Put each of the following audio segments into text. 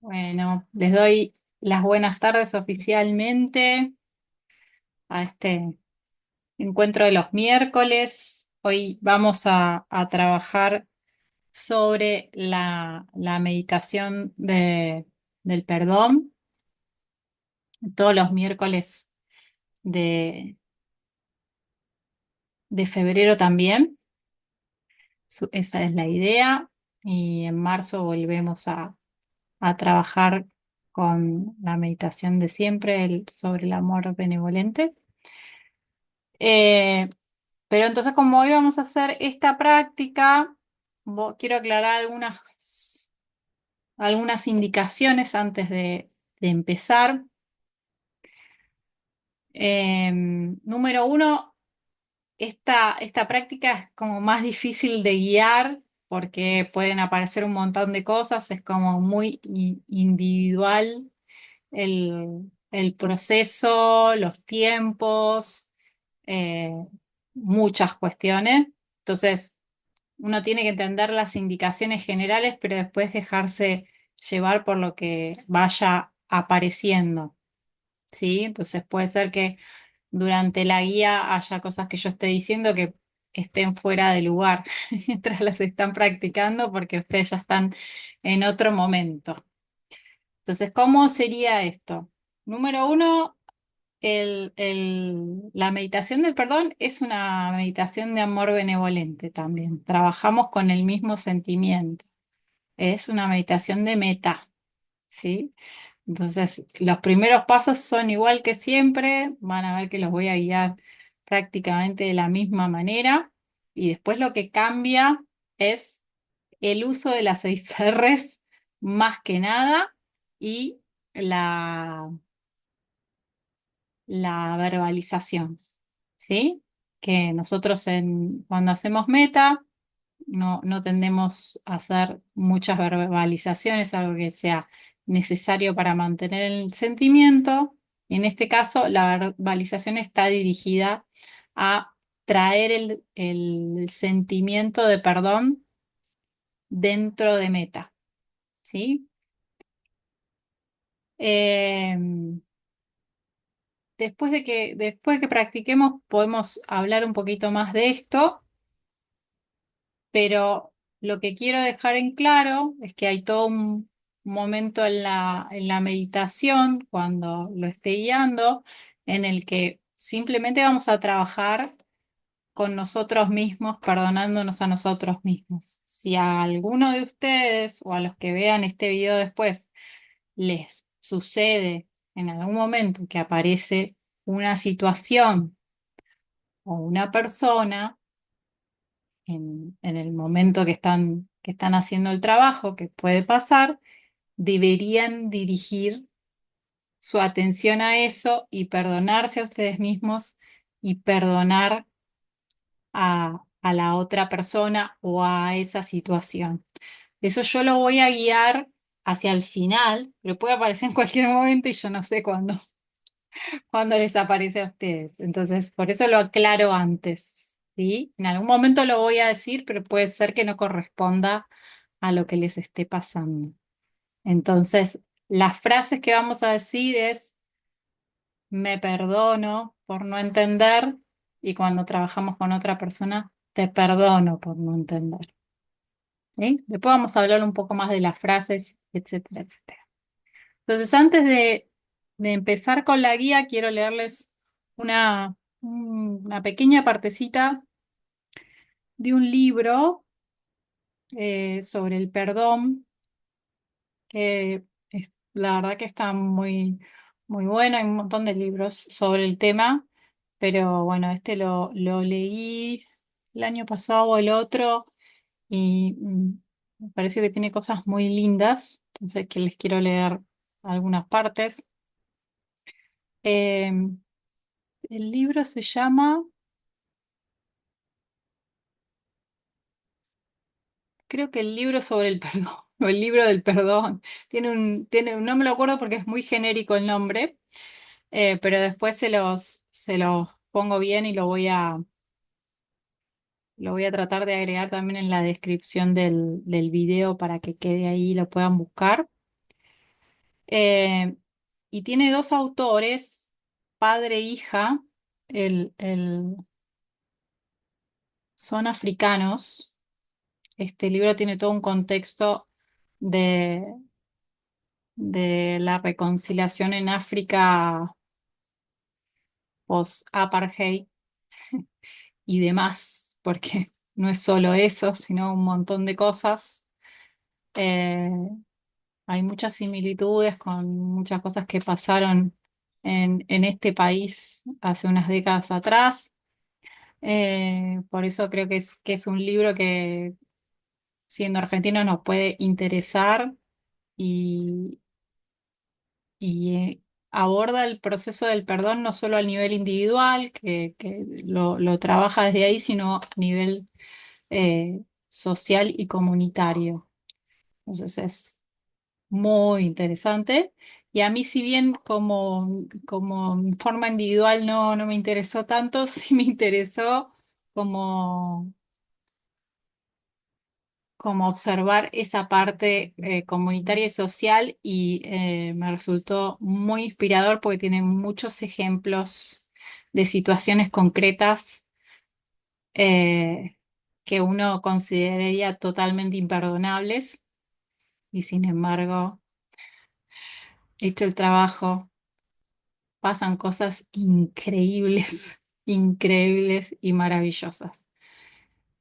Bueno, les doy las buenas tardes oficialmente a este encuentro de los miércoles. Hoy vamos a trabajar sobre la meditación del perdón, todos los miércoles de, de febrero también. Esa es la idea. Y en marzo volvemos a trabajar con la meditación de siempre sobre el amor benevolente. Eh, Pero entonces, como hoy vamos a hacer esta práctica, quiero aclarar algunas indicaciones antes de empezar. Número uno, esta práctica es como más difícil de guiar porque pueden aparecer un montón de cosas, es como muy individual el proceso, los tiempos, eh, muchas cuestiones. Entonces, uno tiene que entender las indicaciones generales, pero después dejarse llevar por lo que vaya apareciendo, ¿sí? Entonces puede ser que durante la guía haya cosas que yo esté diciendo que estén fuera de lugar mientras las están practicando porque ustedes ya están en otro momento. Entonces, ¿cómo sería esto? Número uno, la meditación del perdón es una meditación de amor benevolente también. Trabajamos con el mismo sentimiento. Es una meditación de meta, ¿sí? Entonces, los primeros pasos son igual que siempre. Van a ver que los voy a guiar prácticamente de la misma manera. Y después lo que cambia es el uso de las seis R's más que nada y la, la verbalización. ¿Sí? Que nosotros cuando hacemos meta no tendemos a hacer muchas verbalizaciones, algo que sea necesario para mantener el sentimiento. En este caso, la verbalización está dirigida a traer el sentimiento de perdón dentro de meta, ¿sí? Eh, después que practiquemos, podemos hablar un poquito más de esto. Pero lo que quiero dejar en claro es que hay todo un momento en la meditación, cuando lo esté guiando, en el que simplemente vamos a trabajar con nosotros mismos, perdonándonos a nosotros mismos. Si a alguno de ustedes o a los que vean este video después les sucede en algún momento que aparece una situación o una persona, en el momento que están haciendo el trabajo, que puede pasar, deberían dirigir su atención a eso y perdonarse a ustedes mismos y perdonar a la otra persona o a esa situación. Eso yo lo voy a guiar hacia el final, pero puede aparecer en cualquier momento y yo no sé cuándo les aparece a ustedes. Entonces, por eso lo aclaro antes, ¿sí? En algún momento lo voy a decir, pero puede ser que no corresponda a lo que les esté pasando. Entonces, las frases que vamos a decir es, me perdono por no entender, y cuando trabajamos con otra persona, te perdono por no entender. ¿Sí? Después vamos a hablar un poco más de las frases, etcétera, etcétera. Entonces, antes de empezar con la guía, quiero leerles una pequeña partecita de un libro sobre el perdón, que la verdad que está muy, muy bueno. Hay un montón de libros sobre el tema, pero bueno, este lo leí el año pasado o el otro y me pareció que tiene cosas muy lindas, entonces que les quiero leer algunas partes. Eh, el libro se llama, creo que el libro sobre el perdón, o el libro del perdón. No me lo acuerdo porque es muy genérico el nombre, pero después se los pongo bien y lo voy a tratar de agregar también en la descripción del video para que quede ahí y lo puedan buscar. Eh, y tiene dos autores, padre e hija, el, son africanos. Este libro tiene todo un contexto de, de la reconciliación en África post-apartheid y demás, porque no es solo eso, sino un montón de cosas. Eh, Hay muchas similitudes con muchas cosas que pasaron en este país hace unas décadas atrás. Por eso creo que es un libro que, siendo argentino, nos puede interesar y, y aborda el proceso del perdón no solo a nivel individual, que lo trabaja desde ahí, sino a nivel social y comunitario. Entonces es muy interesante. Y a mí, si bien como forma individual no me interesó tanto, sí me interesó como, como observar esa parte comunitaria y social y me resultó muy inspirador porque tiene muchos ejemplos de situaciones concretas que uno consideraría totalmente imperdonables y sin embargo, hecho el trabajo, pasan cosas increíbles, increíbles y maravillosas.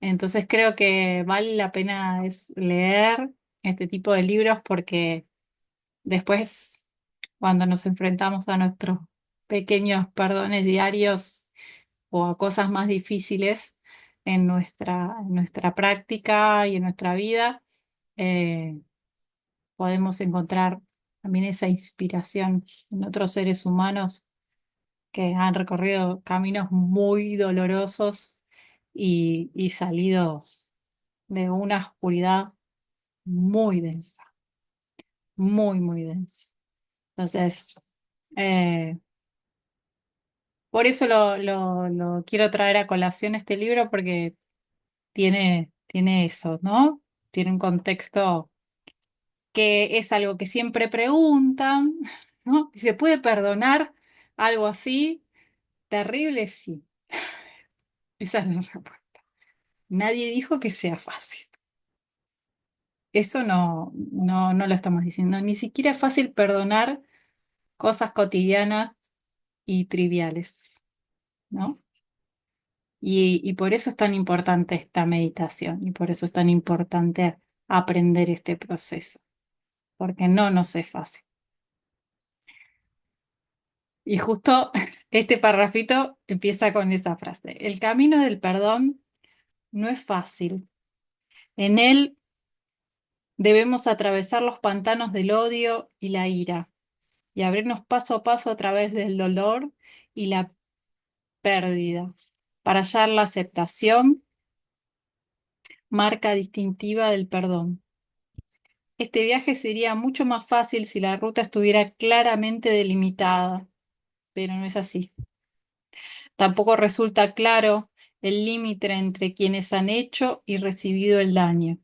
Entonces creo que vale la pena leer este tipo de libros porque después, cuando nos enfrentamos a nuestros pequeños perdones diarios o a cosas más difíciles en nuestra práctica y en nuestra vida, eh, podemos encontrar también esa inspiración en otros seres humanos que han recorrido caminos muy dolorosos y salido de una oscuridad muy densa, muy, muy densa. Entonces, eh, por eso lo quiero traer a colación este libro porque tiene eso, ¿no? Tiene un contexto que es algo que siempre preguntan, ¿no? ¿Y se puede perdonar algo así? Terrible, sí. Esa es la respuesta. Nadie dijo que sea fácil. Eso no lo estamos diciendo. Ni siquiera es fácil perdonar cosas cotidianas y triviales, ¿no? Y por eso es tan importante esta meditación y por eso es tan importante aprender este proceso, porque no nos es fácil. Y justo este parrafito empieza con esa frase. El camino del perdón no es fácil. En él debemos atravesar los pantanos del odio y la ira y abrirnos paso a paso a través del dolor y la pérdida, para hallar la aceptación, marca distintiva del perdón. Este viaje sería mucho más fácil si la ruta estuviera claramente delimitada, pero no es así. Tampoco resulta claro el límite entre quienes han hecho y recibido el daño.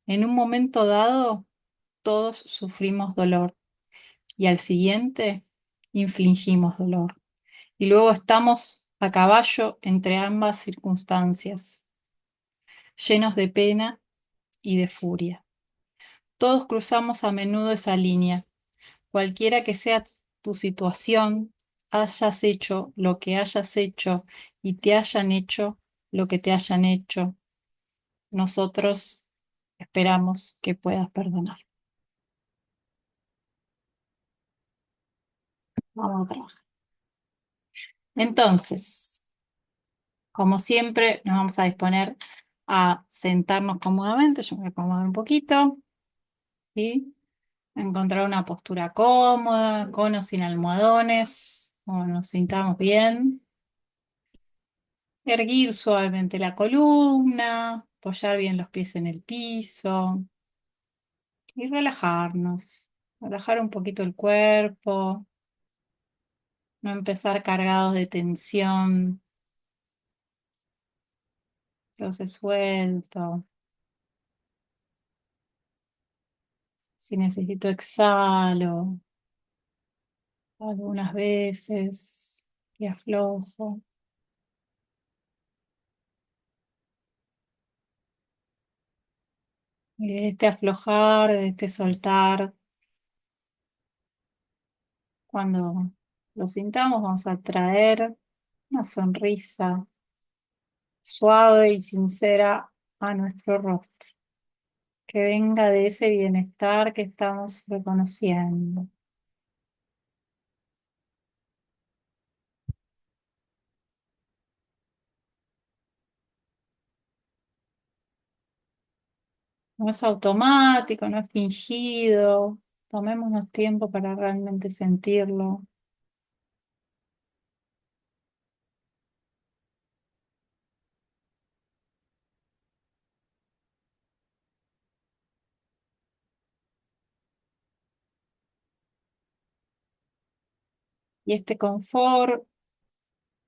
En un momento dado, todos sufrimos dolor y al siguiente infligimos dolor. Y luego estamos a caballo entre ambas circunstancias, llenos de pena y de furia. Todos cruzamos a menudo esa línea. Cualquiera que sea tu situación, hayas hecho lo que hayas hecho y te hayan hecho lo que te hayan hecho, nosotros esperamos que puedas perdonar. Vamos a trabajar. Entonces, como siempre, nos vamos a disponer a sentarnos cómodamente. Yo me voy a acomodar un poquito y encontrar una postura cómoda, con o sin almohadones, o nos sintamos bien. Erguir suavemente la columna, apoyar bien los pies en el piso y relajarnos. Relajar un poquito el cuerpo, no empezar cargados de tensión, entonces suelto. Si necesito exhalo algunas veces y aflojo. Y de este aflojar, de este soltar, cuando lo sintamos, vamos a traer una sonrisa suave y sincera a nuestro rostro, que venga de ese bienestar que estamos reconociendo. No es automático, no es fingido. Tomémonos tiempo para realmente sentirlo. Y este confort,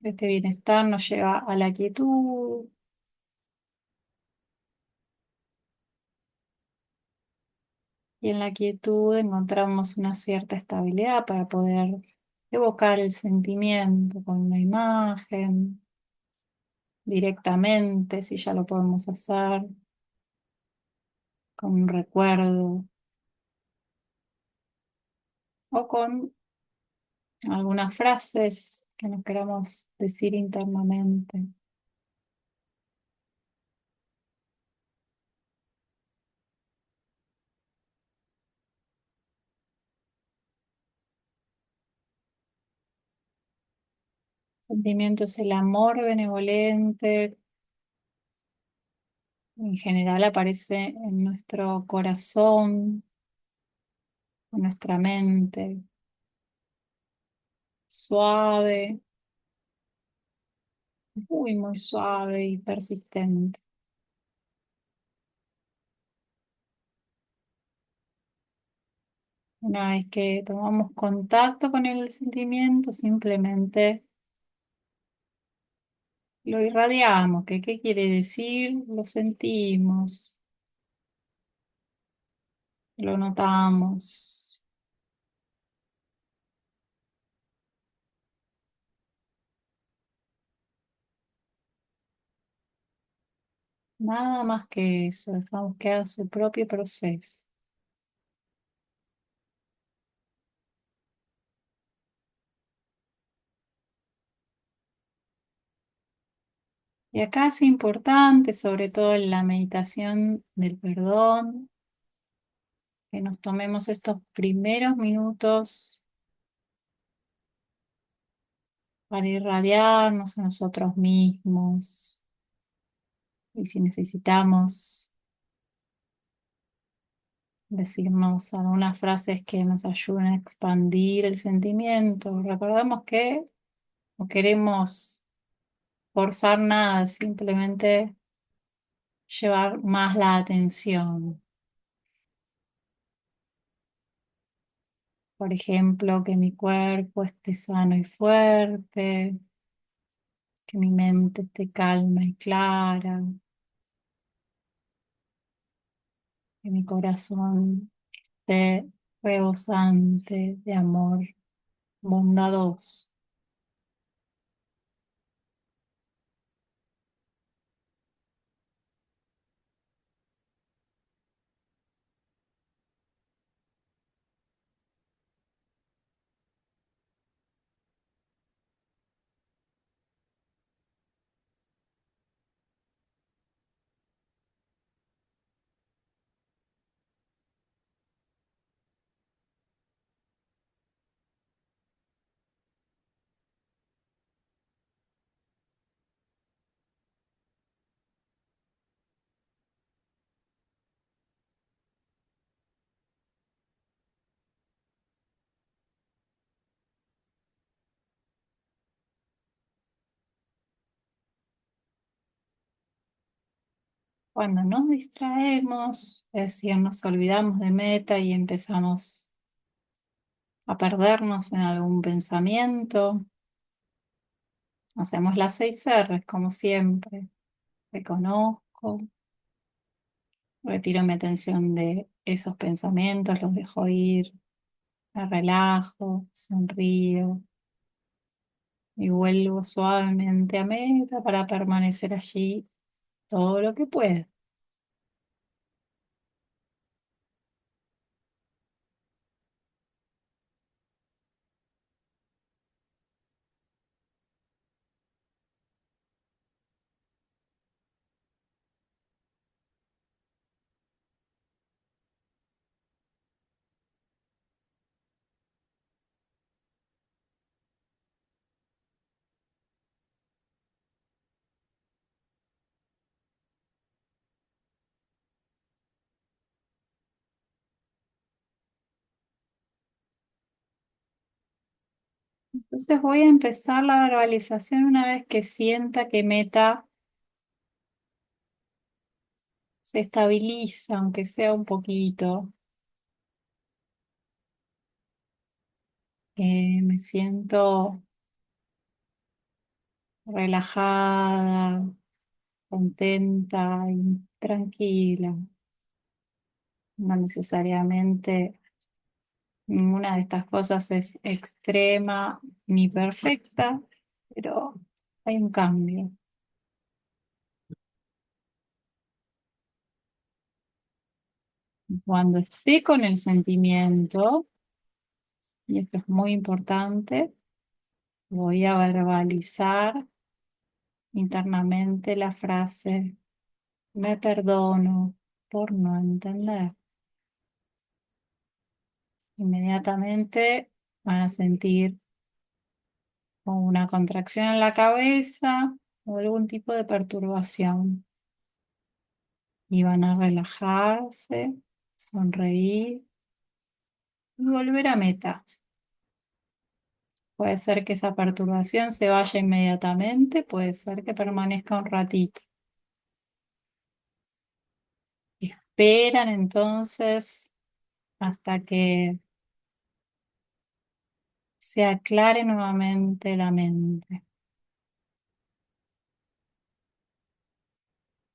este bienestar nos lleva a la quietud. Y en la quietud encontramos una cierta estabilidad para poder evocar el sentimiento con una imagen directamente, si ya lo podemos hacer, con un recuerdo o con algunas frases que nos queramos decir internamente. Sentimiento es el amor benevolente, en general aparece en nuestro corazón, en nuestra mente, suave, muy, muy suave y persistente. Una vez que tomamos contacto con el sentimiento, simplemente lo irradiamos. ¿Qué quiere decir? Lo sentimos, lo notamos. Nada más que eso, dejamos que haga su propio proceso. Y acá es importante, sobre todo en la meditación del perdón, que nos tomemos estos primeros minutos para irradiarnos a nosotros mismos. Y si necesitamos decirnos algunas frases que nos ayuden a expandir el sentimiento, recordemos que no queremos forzar nada, simplemente llevar más la atención. Por ejemplo, que mi cuerpo esté sano y fuerte, que mi mente esté calma y clara, que mi corazón esté rebosante de amor bondadoso. Cuando nos distraemos, es decir, nos olvidamos de meta y empezamos a perdernos en algún pensamiento, hacemos las 6 R's como siempre. Reconozco, retiro mi atención de esos pensamientos, los dejo ir, me relajo, sonrío y vuelvo suavemente a meta para permanecer allí todo lo que pueda. Entonces voy a empezar la verbalización una vez que sienta que meta se estabiliza, aunque sea un poquito. Me siento relajada, contenta y tranquila. No necesariamente ninguna de estas cosas es extrema ni perfecta, pero hay un cambio. Cuando esté con el sentimiento, y esto es muy importante, voy a verbalizar internamente la frase, me perdono por no entender. Inmediatamente van a sentir como una contracción en la cabeza o algún tipo de perturbación y van a relajarse, sonreír y volver a meta. Puede ser que esa perturbación se vaya inmediatamente, puede ser que permanezca un ratito. Esperan entonces hasta que se aclare nuevamente la mente.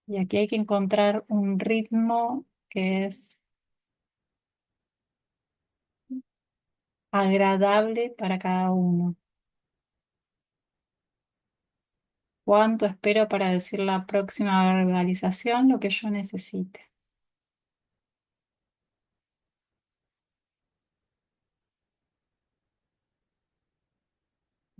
Y aquí hay que encontrar un ritmo que es agradable para cada uno. ¿Cuánto espero para decir la próxima verbalización? Lo que yo necesite.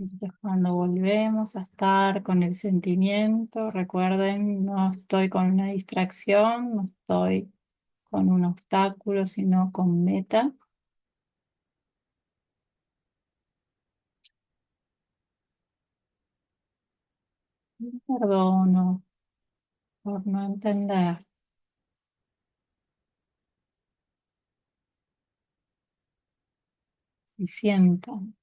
Entonces, cuando volvemos a estar con el sentimiento, recuerden, no estoy con una distracción, no estoy con un obstáculo, sino con meta. Me perdono por no entender y sientan.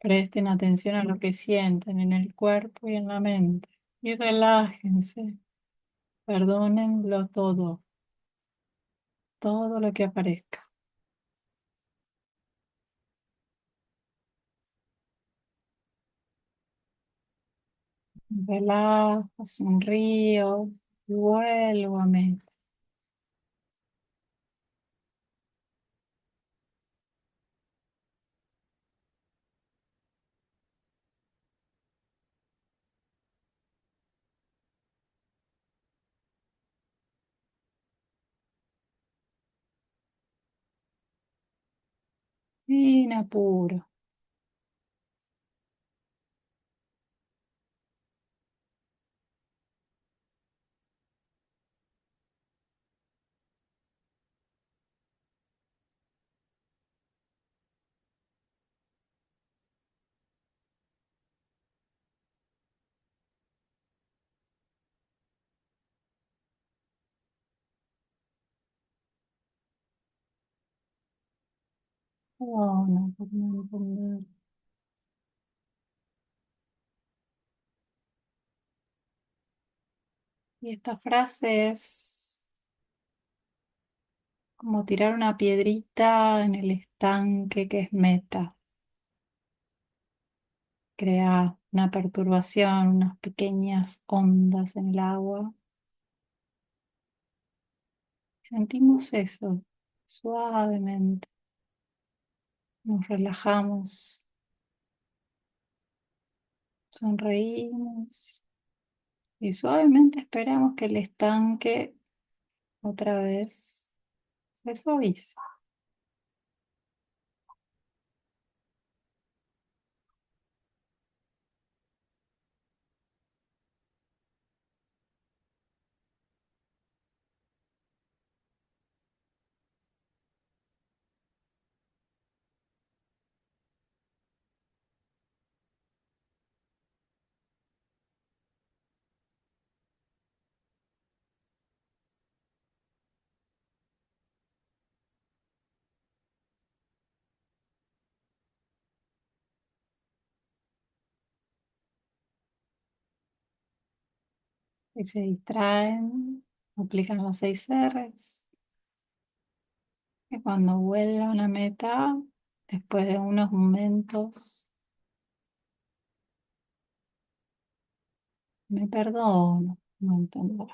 Presten atención a lo que sienten en el cuerpo y en la mente. Y relájense. Perdónenlo todo, todo lo que aparezca. Relajo, sonrío, vuelvo a mí. Sin apuro. Oh, no, por no entender. Y esta frase es como tirar una piedrita en el estanque que es meta. Crea una perturbación, unas pequeñas ondas en el agua Sentimos eso suavemente, nos relajamos, sonreímos y suavemente esperamos que el estanque otra vez se suavice. Y se distraen, aplican las 6 R's. Y cuando vuelvan a meta, después de unos momentos, me perdono, no entender.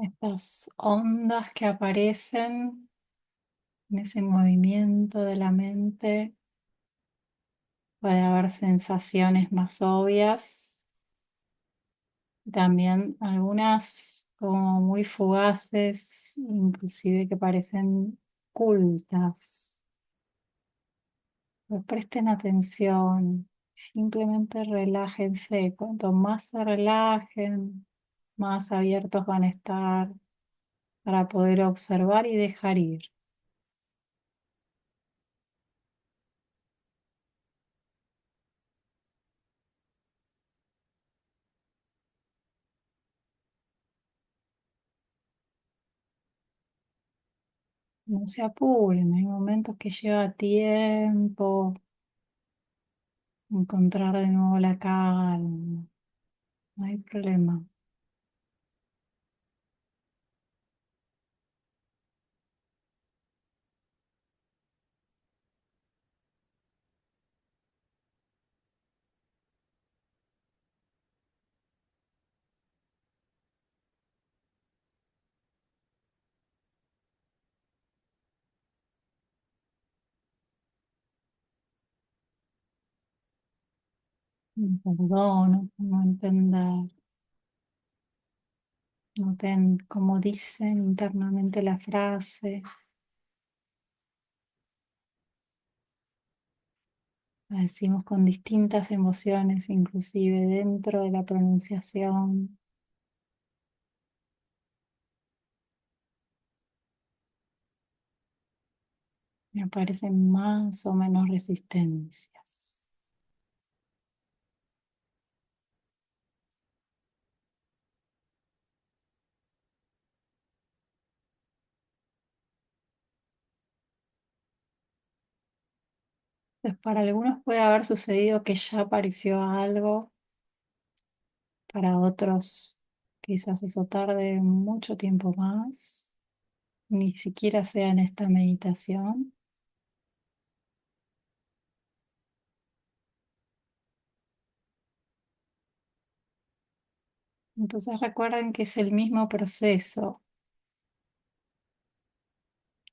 Estas ondas que aparecen en ese movimiento de la mente, puede haber sensaciones más obvias, también algunas como muy fugaces, inclusive que parecen ocultas. Pues presten atención, simplemente relájense. Cuanto más se relajen, más abiertos van a estar para poder observar y dejar ir. No se apuren, hay momentos que lleva tiempo encontrar de nuevo la calma, no hay problema. Me perdono por no entender. Noten cómo dicen internamente la frase. La decimos con distintas emociones, inclusive dentro de la pronunciación. Me aparecen más o menos resistencias. Entonces, para algunos puede haber sucedido que ya apareció algo, para otros quizás eso tarde mucho tiempo más, ni siquiera sea en esta meditación. Entonces recuerden que es el mismo proceso.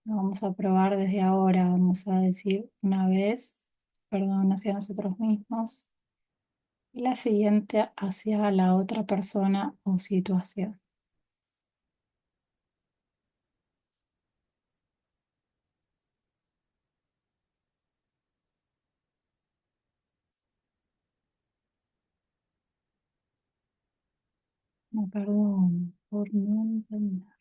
Lo vamos a probar desde ahora. Vamos a decir una vez, perdón hacia nosotros mismos, y la siguiente hacia la otra persona o situación. Me perdono por no entender.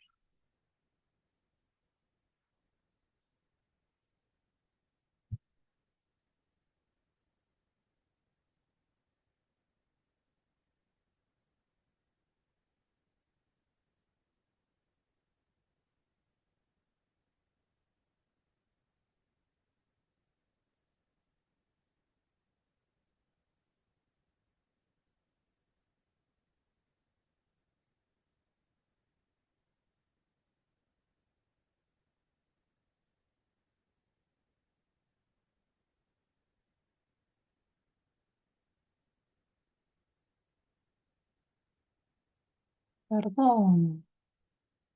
Perdón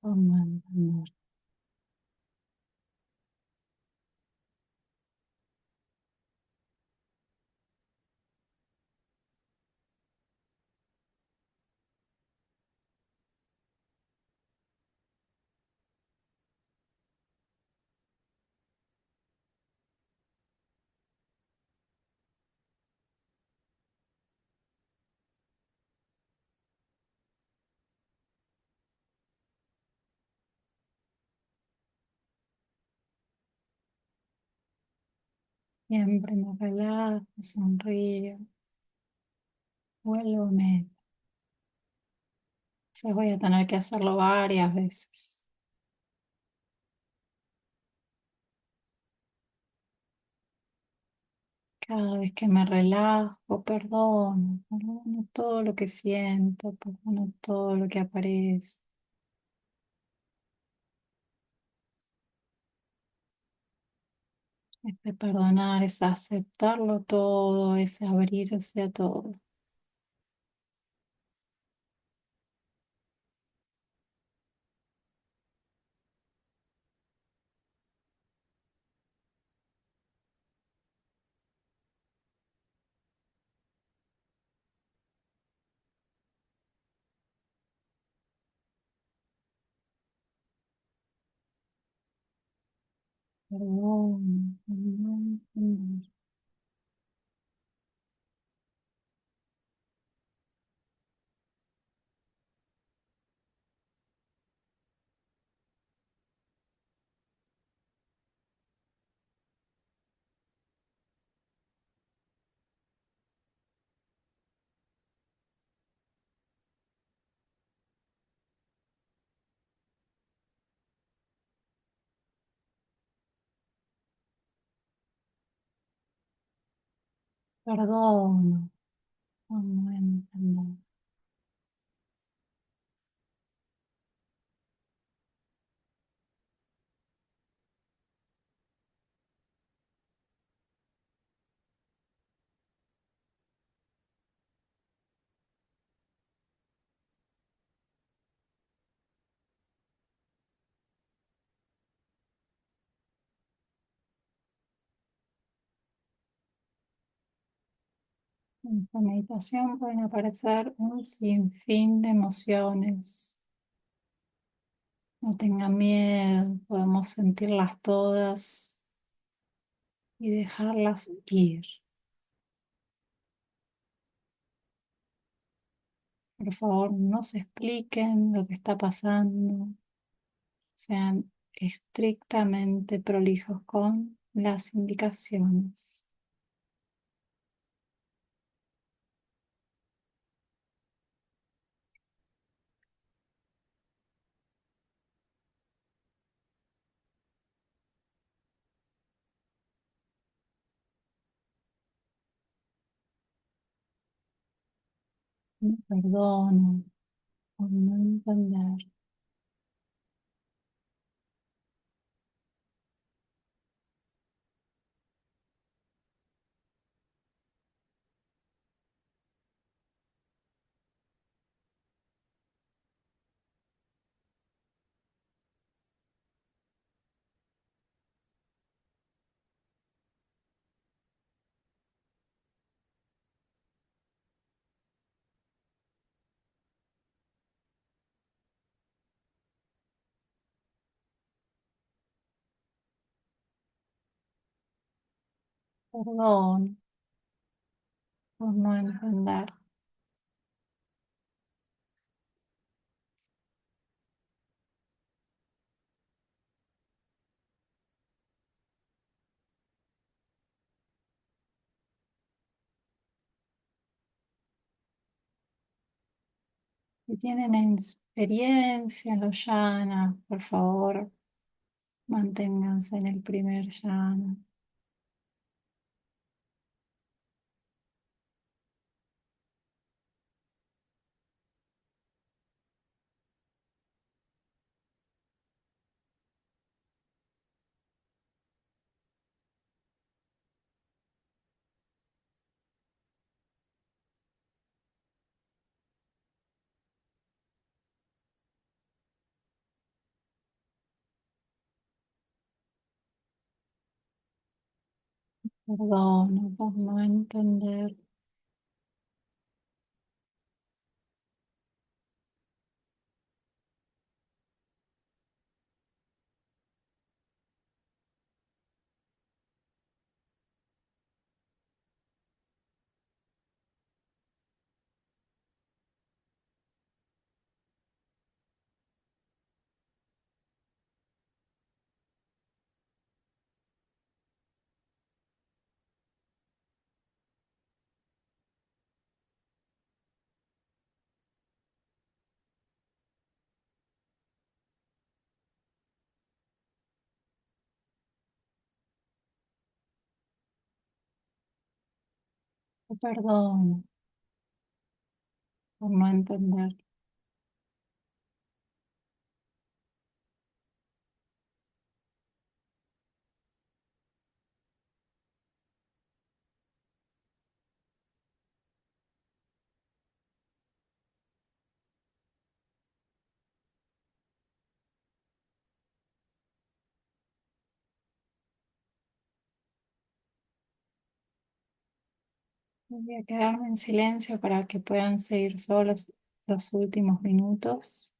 por no entender. Siempre me relajo, sonrío, vuelvo a mí. Se voy a tener que hacerlo varias veces. Cada vez que me relajo, perdono todo lo que siento, perdono todo lo que aparece. Este perdonar es aceptarlo todo, es abrirse a todo. Perdón, perdón, perdón. Perdono, perdón, perdón. En esta meditación pueden aparecer un sinfín de emociones. No tengan miedo, podemos sentirlas todas y dejarlas ir. Por favor, no se expliquen lo que está pasando, sean estrictamente prolijos con las indicaciones. Me perdono por no entender. Perdón por no entender. Si tienen experiencia en los yana, por favor, manténganse en el primer yana. Perdono por no entender. Te perdono por no entender. Voy a quedarme en silencio para que puedan seguir solos los últimos minutos.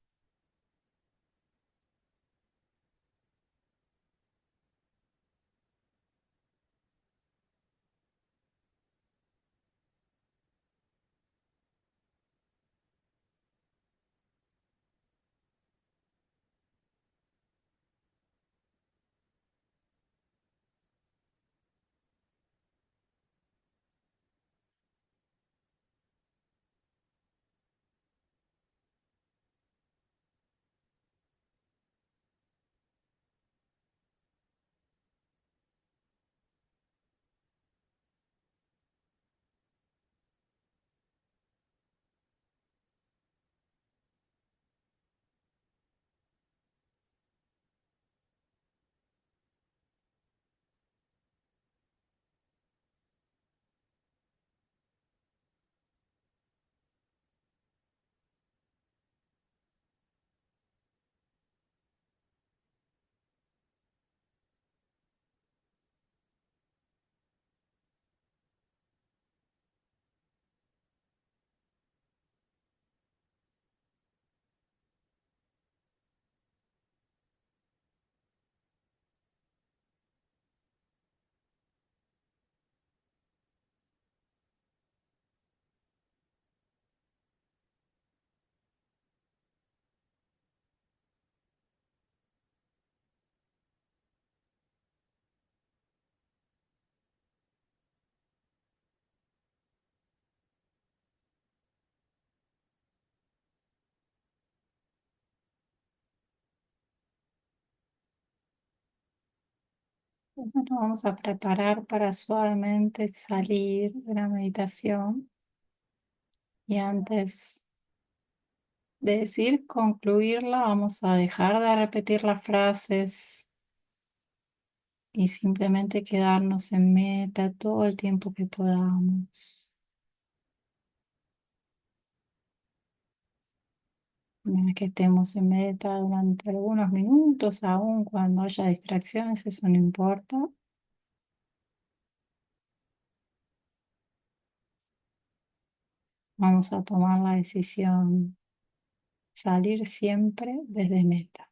Entonces nos vamos a preparar para suavemente salir de la meditación y antes de decir concluirla, vamos a dejar de repetir las frases y simplemente quedarnos en meta todo el tiempo que podamos. Una vez que estemos en meta durante algunos minutos, aun cuando haya distracciones, eso no importa. Vamos a tomar la decisión, salir siempre desde meta.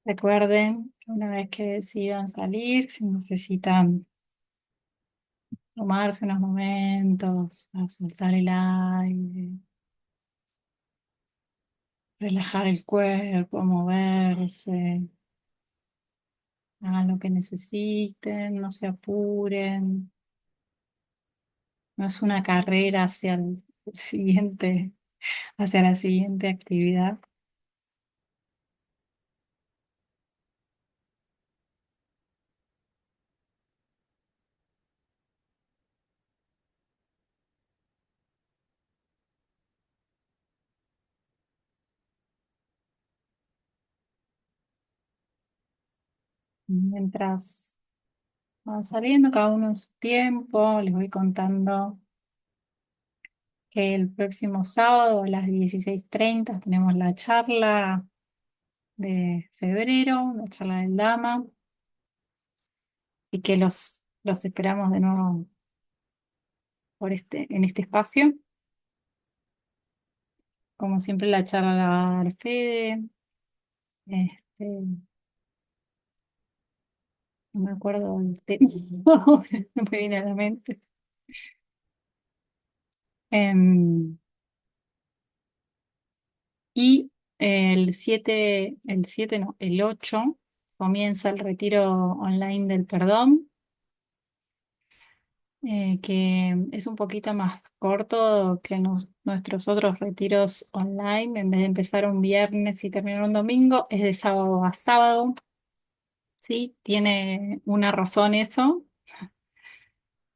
Recuerden que una vez que decidan salir, si necesitan tomarse unos momentos a soltar el aire, relajar el cuerpo, moverse, hagan lo que necesiten, no se apuren. No es una carrera hacia el siguiente, hacia la siguiente actividad. Mientras van saliendo cada uno en su tiempo, les voy contando que el próximo sábado a las 16:30 tenemos la charla de febrero, la charla del Dama, y que los esperamos de nuevo en este espacio. Como siempre, la charla la va a dar Fede. Este, no me acuerdo del tema, ahora no me viene a la mente. Em, y el siete no, el 8 comienza el retiro online del perdón, que es un poquito más corto que nuestros otros retiros online. En vez de empezar un viernes y terminar un domingo, es de sábado a sábado. Sí, tiene una razón eso,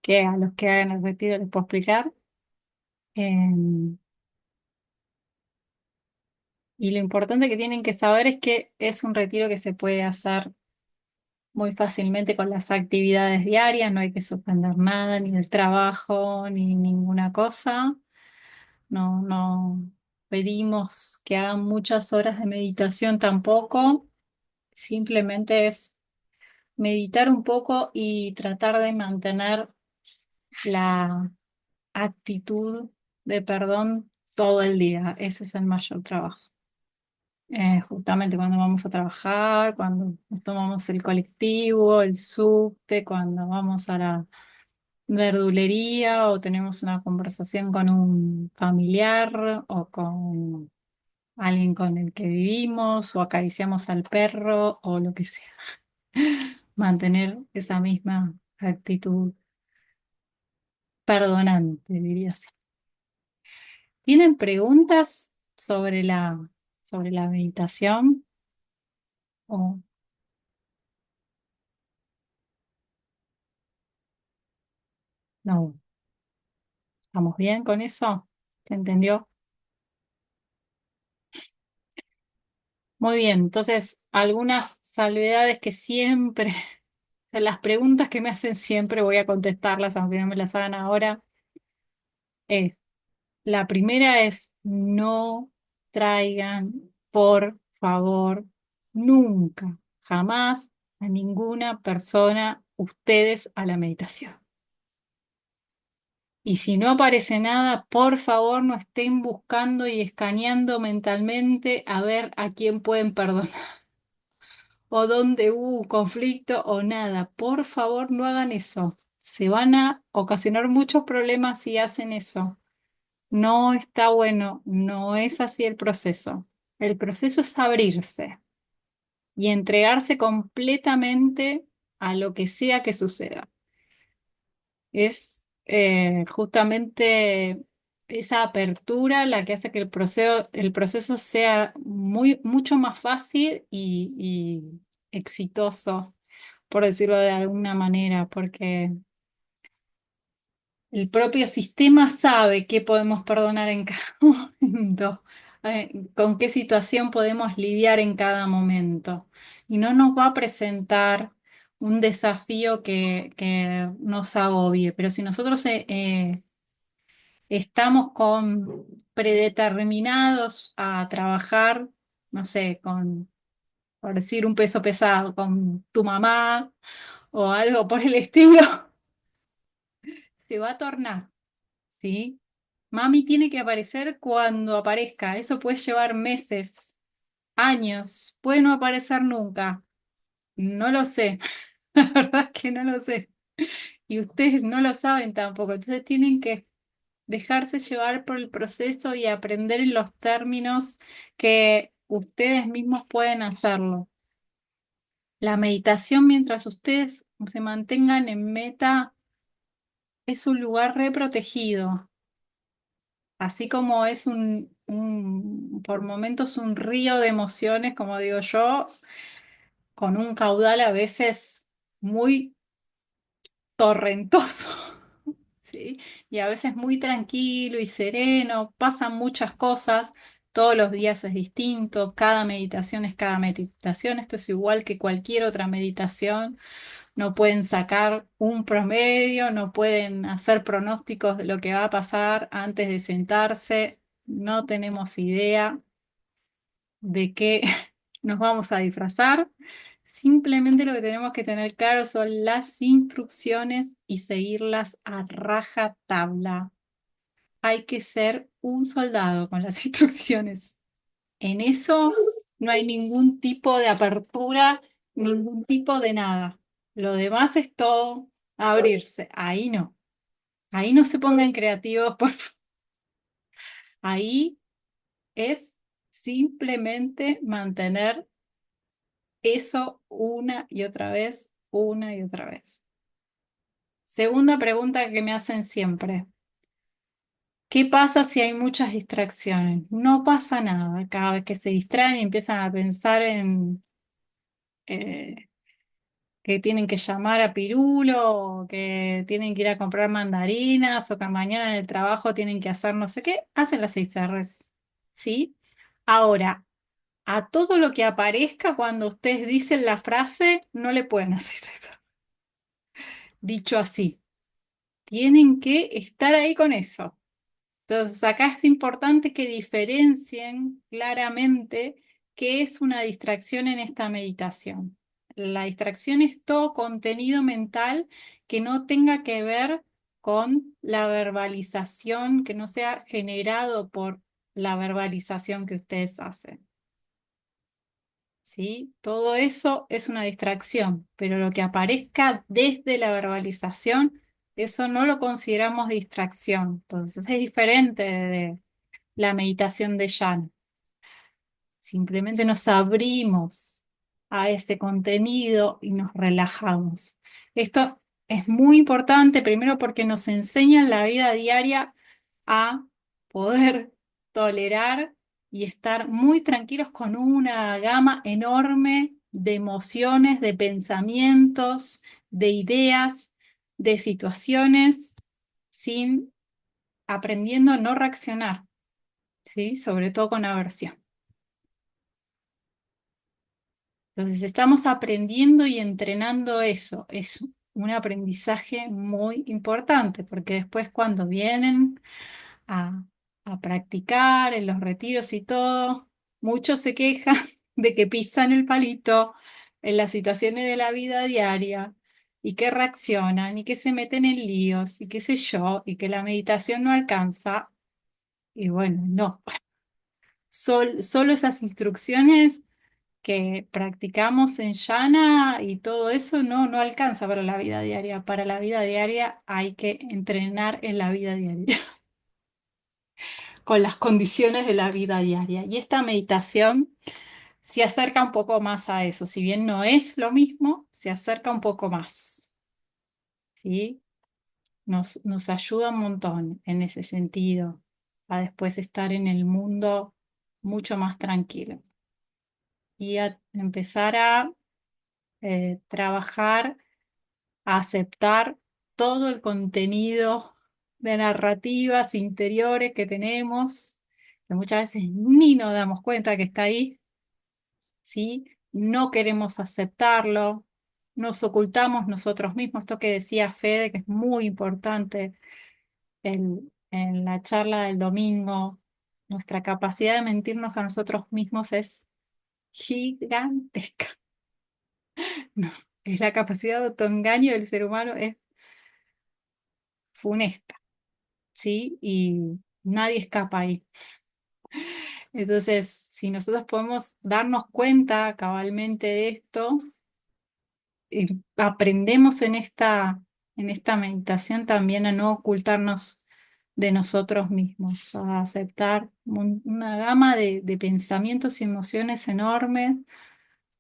que a los que hagan el retiro les puedo explicar. Em, y lo importante que tienen que saber es que es un retiro que se puede hacer muy fácilmente con las actividades diarias, no hay que suspender nada, ni el trabajo, ni ninguna cosa. No, no pedimos que hagan muchas horas de meditación tampoco, simplemente es meditar un poco y tratar de mantener la actitud de perdón todo el día. Ese es el mayor trabajo. Justamente cuando vamos a trabajar, cuando nos tomamos el colectivo, el subte, cuando vamos a la verdulería o tenemos una conversación con un familiar o con alguien con el que vivimos o acariciamos al perro o lo que sea. Mantener esa misma actitud perdonante, diría así. ¿Tienen preguntas sobre la meditación? ¿O no? ¿Estamos bien con eso? ¿Se entendió? Muy bien, entonces algunas salvedades que siempre, de las preguntas que me hacen siempre voy a contestarlas, aunque no me las hagan ahora. La primera es no traigan, por favor, nunca, jamás a ninguna persona ustedes a la meditación. Y si no aparece nada, por favor no estén buscando y escaneando mentalmente a ver a quién pueden perdonar o dónde hubo un conflicto o nada. Por favor no hagan eso. Se van a ocasionar muchos problemas si hacen eso. No está bueno, no es así el proceso. El proceso es abrirse y entregarse completamente a lo que sea que suceda. Es justamente esa apertura la que hace que el proceso sea mucho más fácil y exitoso, por decirlo de alguna manera, porque el propio sistema sabe qué podemos perdonar en cada momento, con qué situación podemos lidiar en cada momento. Y no nos va a presentar un desafío que nos agobie, pero si nosotros estamos predeterminados a trabajar, no sé, por decir un peso pesado, con tu mamá o algo por el estilo, se va a tornar. ¿Sí? Mami tiene que aparecer cuando aparezca. Eso puede llevar meses. años, puede no aparecer nunca, no lo sé, la verdad es que no lo sé. Y ustedes no lo saben tampoco, entonces tienen que dejarse llevar por el proceso y aprender en los términos que ustedes mismos pueden hacerlo. La meditación, mientras ustedes se mantengan en meta, es un lugar reprotegido, así como es por momentos un río de emociones, como digo yo, con un caudal a veces muy torrentoso. ¿Sí? Y a veces muy tranquilo y sereno, pasan muchas cosas, todos los días es distinto, cada meditación es cada meditación, esto es igual que cualquier otra meditación, no pueden sacar un promedio, no pueden hacer pronósticos de lo que va a pasar antes de sentarse, no tenemos idea de qué nos vamos a disfrazar. Simplemente lo que tenemos que tener claro son las instrucciones y seguirlas a raja tabla. Hay que ser un soldado con las instrucciones. En eso no hay ningún tipo de apertura, ningún tipo de nada. Lo demás es todo abrirse. Ahí no. Ahí no se pongan creativos, por favor. Ahí es simplemente mantener eso una y otra vez. Segunda pregunta que me hacen siempre. ¿Qué pasa si hay muchas distracciones? No pasa nada. Cada vez que se distraen y empiezan a pensar en eh, que tienen que llamar a Pirulo, o que tienen que ir a comprar mandarinas, o que mañana en el trabajo tienen que hacer no sé qué, hacen las 6 Rs. ¿Sí? Ahora, a todo lo que aparezca cuando ustedes dicen la frase, no le pueden hacer 6 Rs. Dicho así, tienen que estar ahí con eso. Entonces, acá es importante que diferencien claramente qué es una distracción en esta meditación. La distracción es todo contenido mental que no tenga que ver con la verbalización, que no sea generado por la verbalización que ustedes hacen. ¿Sí? Todo eso es una distracción, pero lo que aparezca desde la verbalización, eso no lo consideramos distracción. Entonces es diferente de la meditación de Jan. Simplemente nos abrimos a ese contenido y nos relajamos. Esto es muy importante, primero porque nos enseña en la vida diaria a poder tolerar y estar muy tranquilos con una gama enorme de emociones, de pensamientos, de ideas, de situaciones, sin aprendiendo a no reaccionar, ¿sí? Sobre todo con aversión. Entonces estamos aprendiendo y entrenando eso. Es un aprendizaje muy importante porque después cuando vienen a, a practicar en los retiros y todo, muchos se quejan de que pisan el palito en las situaciones de la vida diaria y que reaccionan y que se meten en líos y qué sé yo, y que la meditación no alcanza. Y bueno, no, solo esas instrucciones que practicamos en llana y todo eso no alcanza para la vida diaria. Para la vida diaria hay que entrenar en la vida diaria, con las condiciones de la vida diaria. Y esta meditación se acerca un poco más a eso. Si bien no es lo mismo, se acerca un poco más. ¿Sí? Nos ayuda un montón en ese sentido, a después estar en el mundo mucho más tranquilo y a empezar a trabajar, a aceptar todo el contenido de narrativas interiores que tenemos, que muchas veces ni nos damos cuenta que está ahí, ¿sí? No queremos aceptarlo, nos ocultamos nosotros mismos, esto que decía Fede, que es muy importante en la charla del domingo, nuestra capacidad de mentirnos a nosotros mismos es gigantesca. No, es la capacidad de autoengaño del ser humano es funesta, ¿sí? Y nadie escapa ahí. Entonces, si nosotros podemos darnos cuenta cabalmente de esto, aprendemos en esta meditación también a no ocultarnos de nosotros mismos, a aceptar una gama de pensamientos y emociones enormes,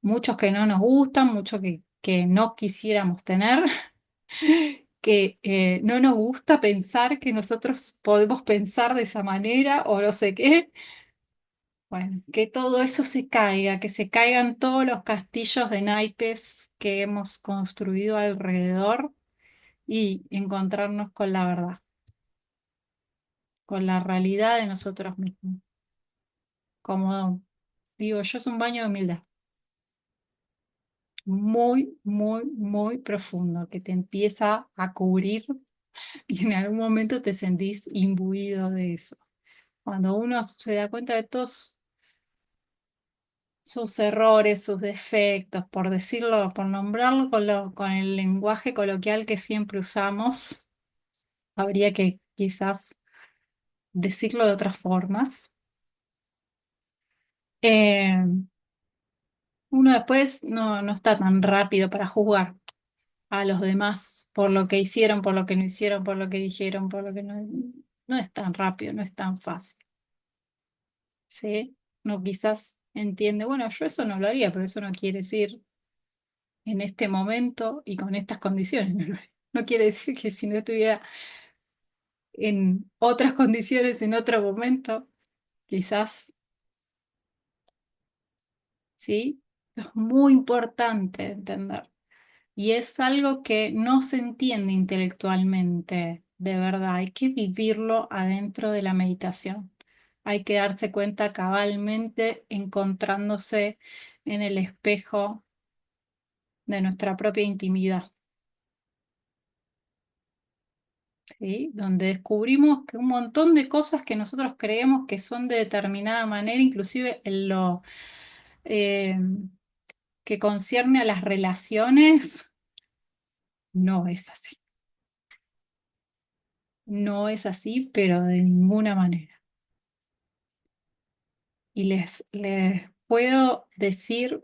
muchos que no nos gustan, muchos que no quisiéramos tener, que no nos gusta pensar que nosotros podemos pensar de esa manera o no sé qué. Bueno, que todo eso se caiga, que se caigan todos los castillos de naipes que hemos construido alrededor y encontrarnos con la verdad, con la realidad de nosotros mismos. Como digo, yo es un baño de humildad, muy, muy, muy profundo, que te empieza a cubrir y en algún momento te sentís imbuido de eso. Cuando uno se da cuenta de todos sus errores, sus defectos, por decirlo, por nombrarlo con el lenguaje coloquial que siempre usamos, habría que quizás decirlo de otras formas. Eh, Uno después no está tan rápido para juzgar a los demás por lo que hicieron, por lo que no hicieron, por lo que dijeron, por lo que no, no es tan rápido, no es tan fácil, ¿sí? No quizás entiende, bueno, yo eso no lo haría, pero eso no quiere decir en este momento y con estas condiciones. No quiere decir que si no estuviera en otras condiciones, en otro momento, quizás, ¿sí? Esto es muy importante entender. Y es algo que no se entiende intelectualmente, de verdad. Hay que vivirlo adentro de la meditación. Hay que darse cuenta cabalmente encontrándose en el espejo de nuestra propia intimidad. ¿Sí? Donde descubrimos que un montón de cosas que nosotros creemos que son de determinada manera, inclusive en lo eh, que concierne a las relaciones, no es así. No es así, pero de ninguna manera. Y les puedo decir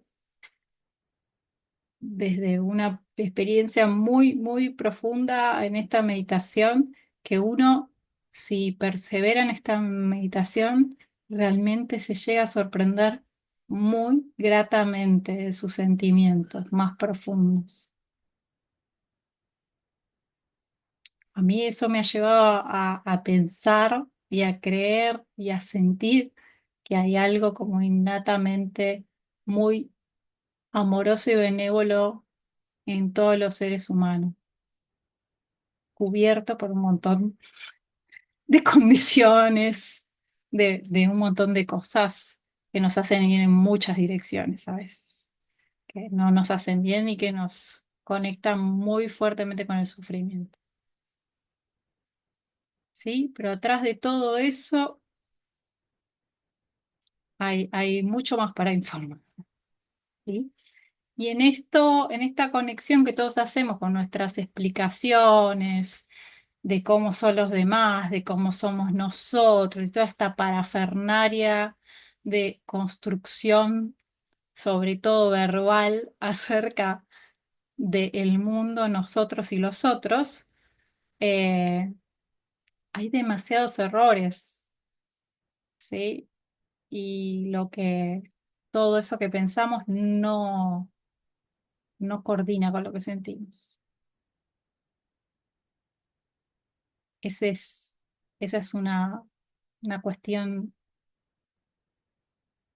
desde una experiencia muy, muy profunda en esta meditación, que uno, si persevera en esta meditación, realmente se llega a sorprender muy gratamente de sus sentimientos más profundos. A mí eso me ha llevado a pensar y a creer y a sentir que hay algo como innatamente muy amoroso y benévolo en todos los seres humanos, cubierto por un montón de condiciones, de un montón de cosas que nos hacen ir en muchas direcciones a veces, que no nos hacen bien y que nos conectan muy fuertemente con el sufrimiento. ¿Sí? Pero atrás de todo eso hay mucho más para informar. ¿Sí? Y en esto, en esta conexión que todos hacemos con nuestras explicaciones, de cómo son los demás, de cómo somos nosotros, y toda esta parafernaria de construcción, sobre todo verbal, acerca del mundo, nosotros y los otros, eh, hay demasiados errores, ¿sí? Y todo eso que pensamos no coordina con lo que sentimos. Ese es, esa es una cuestión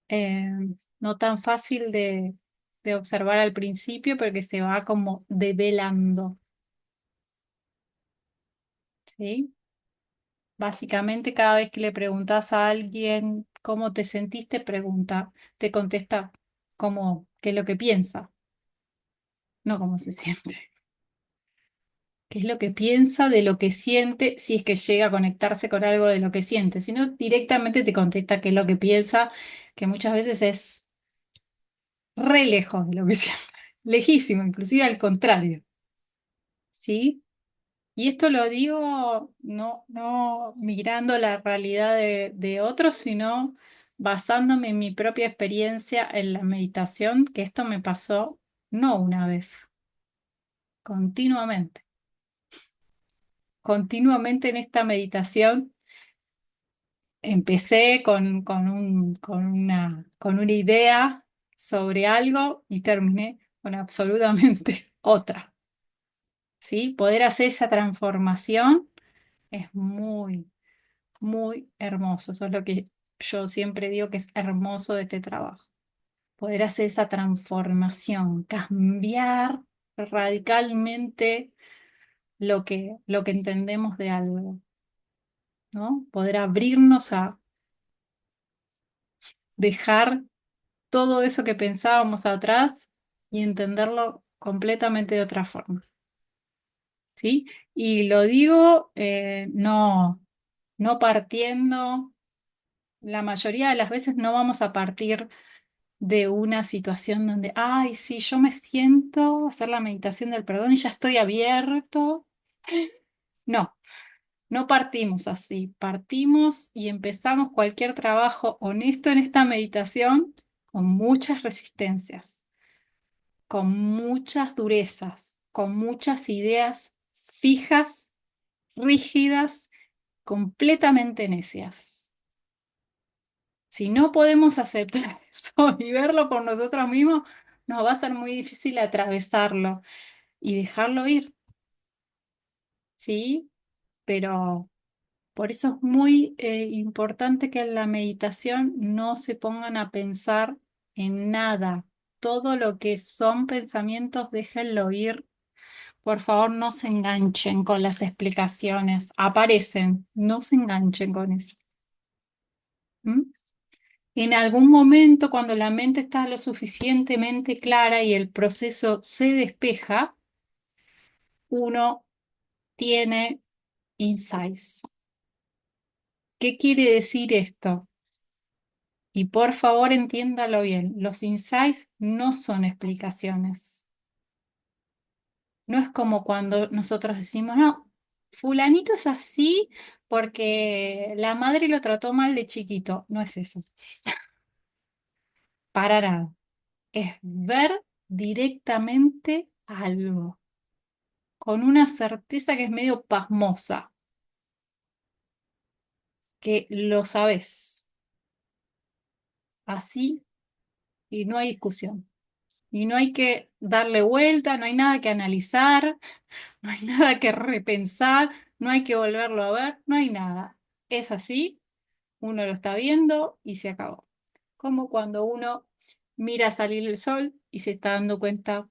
eh, no tan fácil de observar al principio, porque se va como develando, ¿sí? Básicamente, cada vez que le preguntas a alguien cómo te sentiste, te contesta qué es lo que piensa, no cómo se siente. ¿Qué es lo que piensa de lo que siente, si es que llega a conectarse con algo de lo que siente? Si no, directamente te contesta qué es lo que piensa, que muchas veces es re lejos de lo que siente, lejísimo, inclusive al contrario, ¿sí? Y esto lo digo no mirando la realidad de otros, sino basándome en mi propia experiencia en la meditación, que esto me pasó no una vez, continuamente. Continuamente en esta meditación empecé con una idea sobre algo y terminé con absolutamente otra. ¿Sí? Poder hacer esa transformación es muy, muy hermoso. Eso es lo que yo siempre digo que es hermoso de este trabajo. Poder hacer esa transformación, cambiar radicalmente lo que entendemos de algo, ¿no? Poder abrirnos a dejar todo eso que pensábamos atrás y entenderlo completamente de otra forma, ¿sí? Y lo digo no partiendo, la mayoría de las veces no vamos a partir de una situación donde, ay, sí, yo me siento a hacer la meditación del perdón y ya estoy abierto. No, no partimos así, partimos y empezamos cualquier trabajo honesto en esta meditación con muchas resistencias, con muchas durezas, con muchas ideas fijas, rígidas, completamente necias. Si no podemos aceptar eso y verlo por nosotros mismos, nos va a ser muy difícil atravesarlo y dejarlo ir, ¿sí? Pero por eso es muy importante que en la meditación no se pongan a pensar en nada. Todo lo que son pensamientos, déjenlo ir. Por favor, no se enganchen con las explicaciones. Aparecen, no se enganchen con eso. ¿Mm? En algún momento, cuando la mente está lo suficientemente clara y el proceso se despeja, uno tiene insights. ¿Qué quiere decir esto? Y por favor entiéndalo bien, los insights no son explicaciones. No es como cuando nosotros decimos, no, fulanito es así porque la madre lo trató mal de chiquito. No es eso, para nada. Es ver directamente algo, con una certeza que es medio pasmosa, que lo sabes, así y no hay discusión. Y no hay que darle vuelta, no hay nada que analizar, no hay nada que repensar, no hay que volverlo a ver, no hay nada. Es así, uno lo está viendo y se acabó. Como cuando uno mira salir el sol y se está dando cuenta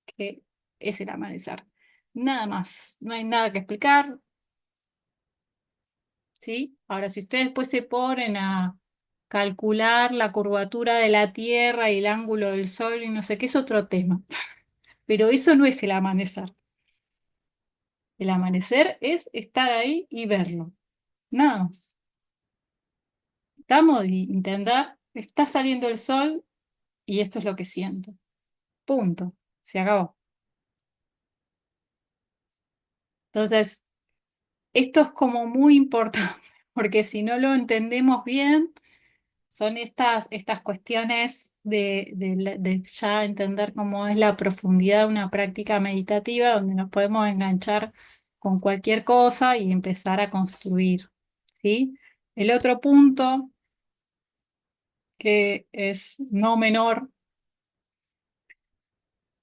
que es el amanecer. Nada más, no hay nada que explicar, ¿sí? Ahora, si ustedes después se ponen a calcular la curvatura de la Tierra y el ángulo del sol y no sé qué, es otro tema. Pero eso no es el amanecer. El amanecer es estar ahí y verlo. Nada más. Estamos y entender, está saliendo el sol y esto es lo que siento. Punto. Se acabó. Entonces, esto es como muy importante, porque si no lo entendemos bien, son estas cuestiones de ya entender cómo es la profundidad de una práctica meditativa, donde nos podemos enganchar con cualquier cosa y empezar a construir, ¿sí? El otro punto, que es no menor,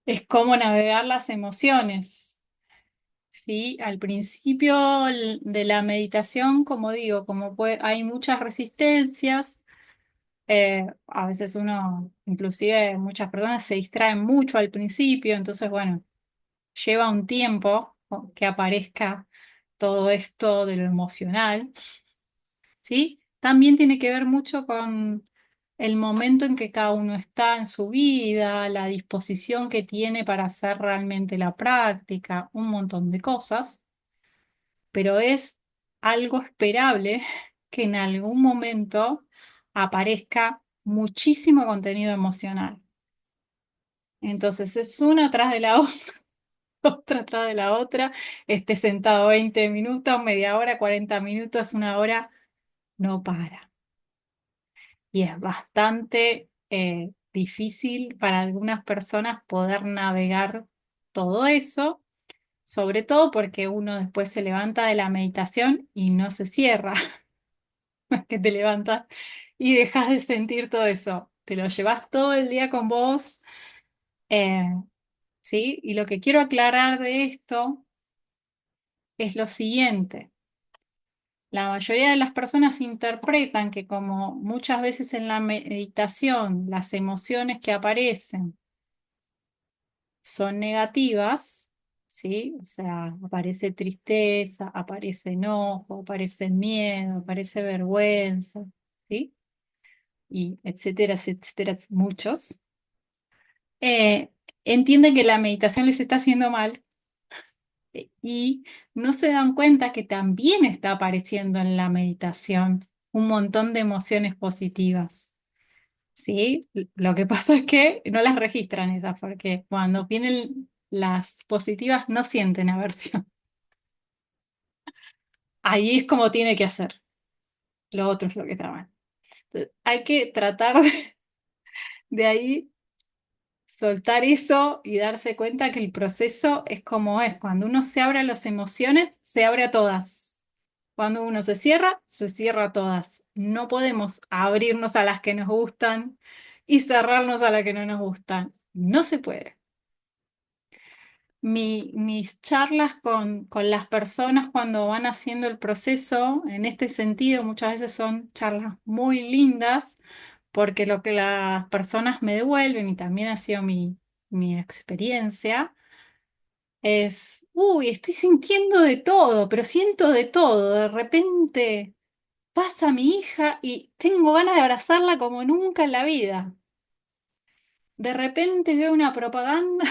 es cómo navegar las emociones. Sí, al principio de la meditación, como digo, hay muchas resistencias, a veces uno, inclusive muchas personas se distraen mucho al principio, entonces, bueno, lleva un tiempo que aparezca todo esto de lo emocional, ¿sí? También tiene que ver mucho con el momento en que cada uno está en su vida, la disposición que tiene para hacer realmente la práctica, un montón de cosas, pero es algo esperable que en algún momento aparezca muchísimo contenido emocional. Entonces es una atrás de la otra, otra atrás de la otra, esté sentado 20 minutos, media hora, 40 minutos, una hora, no para. y es bastante difícil para algunas personas poder navegar todo eso, sobre todo porque uno después se levanta de la meditación y no se cierra, que te levantas y dejas de sentir todo eso. Te lo llevas todo el día con vos, eh, ¿sí? Y lo que quiero aclarar de esto es lo siguiente. La mayoría de las personas interpretan que como muchas veces en la meditación las emociones que aparecen son negativas, ¿sí? O sea, aparece tristeza, aparece enojo, aparece miedo, aparece vergüenza, ¿sí? Y etcétera, etcétera, muchos. eh, Entienden que la meditación les está haciendo mal y no se dan cuenta que también está apareciendo en la meditación un montón de emociones positivas, ¿sí? Lo que pasa es que no las registran esas, porque cuando vienen las positivas no sienten aversión. Ahí es como tiene que hacer, lo otro es lo que está mal. Entonces, hay que tratar de ahí soltar eso y darse cuenta que el proceso es como es. Cuando uno se abre a las emociones, se abre a todas. Cuando uno se cierra a todas. No podemos abrirnos a las que nos gustan y cerrarnos a las que no nos gustan. No se puede. Mis charlas con las personas cuando van haciendo el proceso, en este sentido, muchas veces son charlas muy lindas, porque lo que las personas me devuelven, y también ha sido mi experiencia, es, uy, estoy sintiendo de todo, pero siento de todo. De repente pasa mi hija y tengo ganas de abrazarla como nunca en la vida. De repente veo una propaganda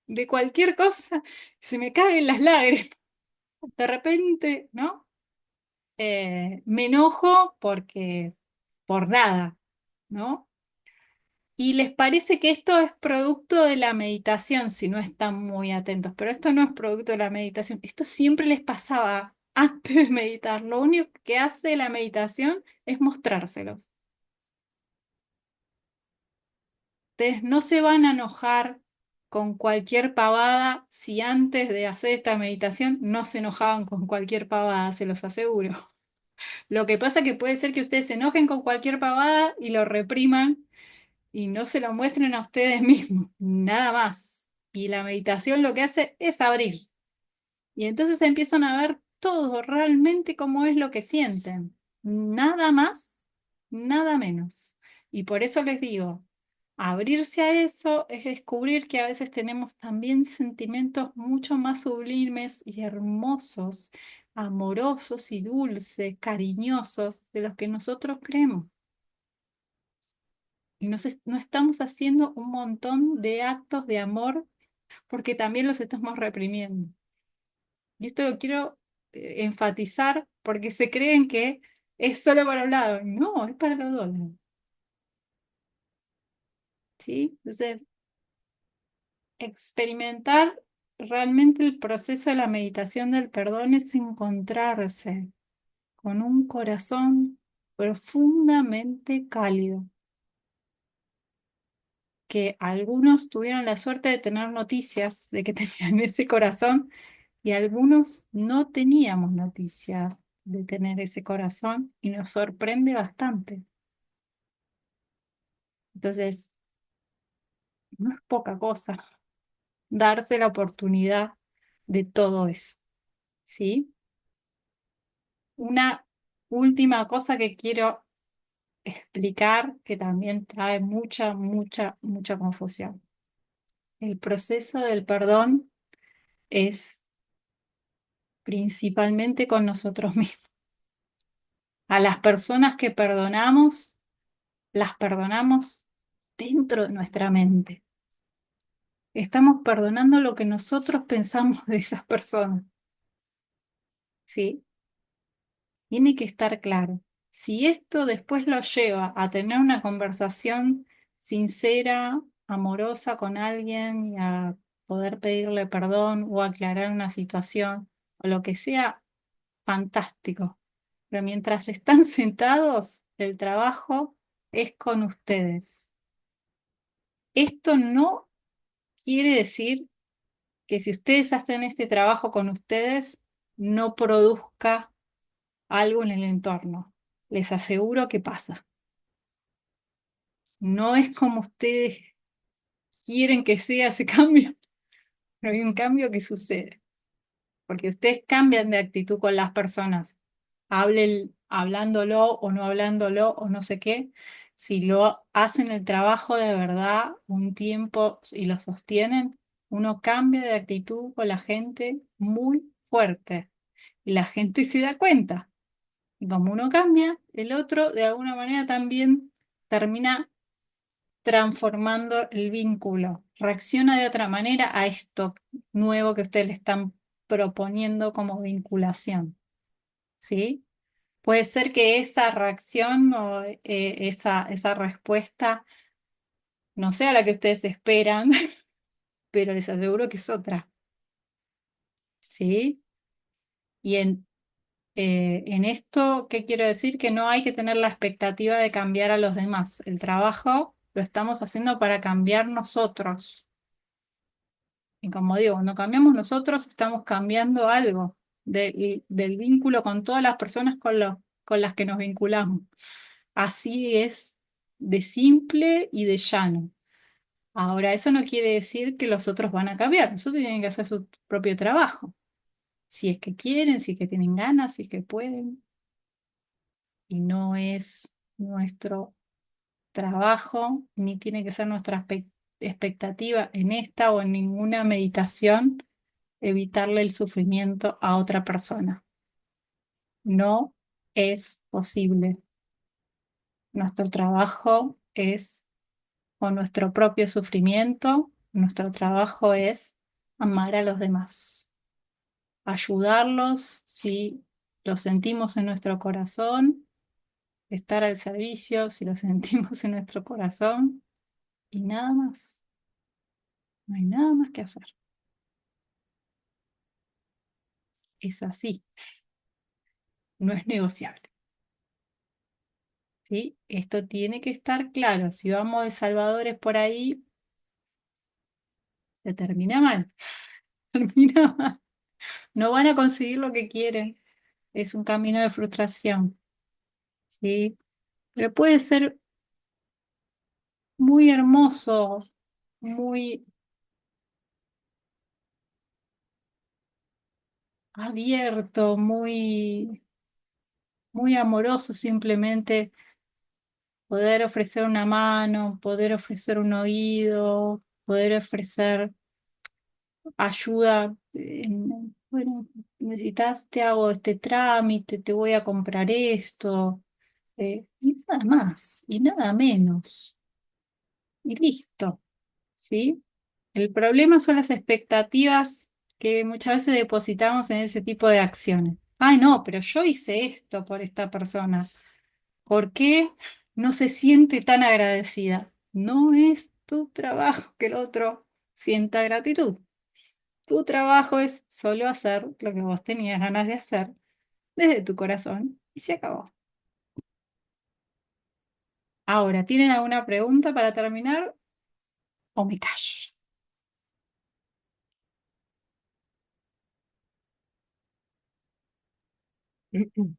de cualquier cosa, se me caen las lágrimas. De repente, ¿no? Me enojo porque, por nada, ¿no? Y les parece que esto es producto de la meditación, si no están muy atentos, pero esto no es producto de la meditación, esto siempre les pasaba antes de meditar. Lo único que hace la meditación es mostrárselos. Ustedes no se van a enojar con cualquier pavada si antes de hacer esta meditación no se enojaban con cualquier pavada, se los aseguro. Lo que pasa que puede ser que ustedes se enojen con cualquier pavada y lo repriman y no se lo muestren a ustedes mismos, nada más. Y la meditación lo que hace es abrir. Y entonces empiezan a ver todo realmente como es lo que sienten. Nada más, nada menos. Y por eso les digo, abrirse a eso es descubrir que a veces tenemos también sentimientos mucho más sublimes y hermosos, amorosos y dulces, cariñosos de los que nosotros creemos. Y no estamos haciendo un montón de actos de amor porque también los estamos reprimiendo. Y esto lo quiero enfatizar porque se creen que es solo para un lado. No, es para los dos lados. ¿Sí? Entonces, experimentar realmente el proceso de la meditación del perdón es encontrarse con un corazón profundamente cálido, que algunos tuvieron la suerte de tener noticias de que tenían ese corazón y algunos no teníamos noticias de tener ese corazón y nos sorprende bastante. Entonces, no es poca cosa darse la oportunidad de todo eso, ¿sí? Una última cosa que quiero explicar que también trae mucha confusión. El proceso del perdón es principalmente con nosotros mismos. A las personas que perdonamos, las perdonamos dentro de nuestra mente. Estamos perdonando lo que nosotros pensamos de esas personas, ¿sí? Tiene que estar claro. Si esto después lo lleva a tener una conversación sincera, amorosa con alguien y a poder pedirle perdón o aclarar una situación o lo que sea, fantástico. Pero mientras están sentados, el trabajo es con ustedes. Esto no quiere decir que si ustedes hacen este trabajo con ustedes, no produzca algo en el entorno. Les aseguro que pasa. No es como ustedes quieren que sea ese cambio, pero hay un cambio que sucede, porque ustedes cambian de actitud con las personas, hablándolo o no hablándolo o no sé qué. Si lo hacen el trabajo de verdad un tiempo y lo sostienen, uno cambia de actitud con la gente muy fuerte y la gente se da cuenta. Y como uno cambia, el otro de alguna manera también termina transformando el vínculo. Reacciona de otra manera a esto nuevo que ustedes le están proponiendo como vinculación, ¿sí? Puede ser que esa reacción o esa respuesta no sea la que ustedes esperan, pero les aseguro que es otra, ¿sí? Y en esto, ¿qué quiero decir? Que no hay que tener la expectativa de cambiar a los demás. El trabajo lo estamos haciendo para cambiar nosotros. Y como digo, cuando cambiamos nosotros, estamos cambiando algo del vínculo con todas las personas con las que nos vinculamos. Así es de simple y de llano. Ahora, eso no quiere decir que los otros van a cambiar. Los otros tienen que hacer su propio trabajo. Si es que quieren, si es que tienen ganas, si es que pueden. Y no es nuestro trabajo, ni tiene que ser nuestra expectativa en esta o en ninguna meditación evitarle el sufrimiento a otra persona. No es posible. Nuestro trabajo es con nuestro propio sufrimiento, nuestro trabajo es amar a los demás, ayudarlos si lo sentimos en nuestro corazón, estar al servicio si lo sentimos en nuestro corazón y nada más. No hay nada más que hacer. Es así, no es negociable. ¿Sí? Esto tiene que estar claro. Si vamos de salvadores por ahí, se termina mal. Termina mal. No van a conseguir lo que quieren. Es un camino de frustración. ¿Sí? Pero puede ser muy hermoso, muy abierto, muy amoroso simplemente poder ofrecer una mano, poder ofrecer un oído, poder ofrecer ayuda. Bueno, necesitas, te hago este trámite, te voy a comprar esto, y nada más, y nada menos, y listo, ¿sí? El problema son las expectativas que muchas veces depositamos en ese tipo de acciones. Ay, no, pero yo hice esto por esta persona. ¿Por qué no se siente tan agradecida? No es tu trabajo que el otro sienta gratitud. Tu trabajo es solo hacer lo que vos tenías ganas de hacer desde tu corazón y se acabó. Ahora, ¿tienen alguna pregunta para terminar o me callo?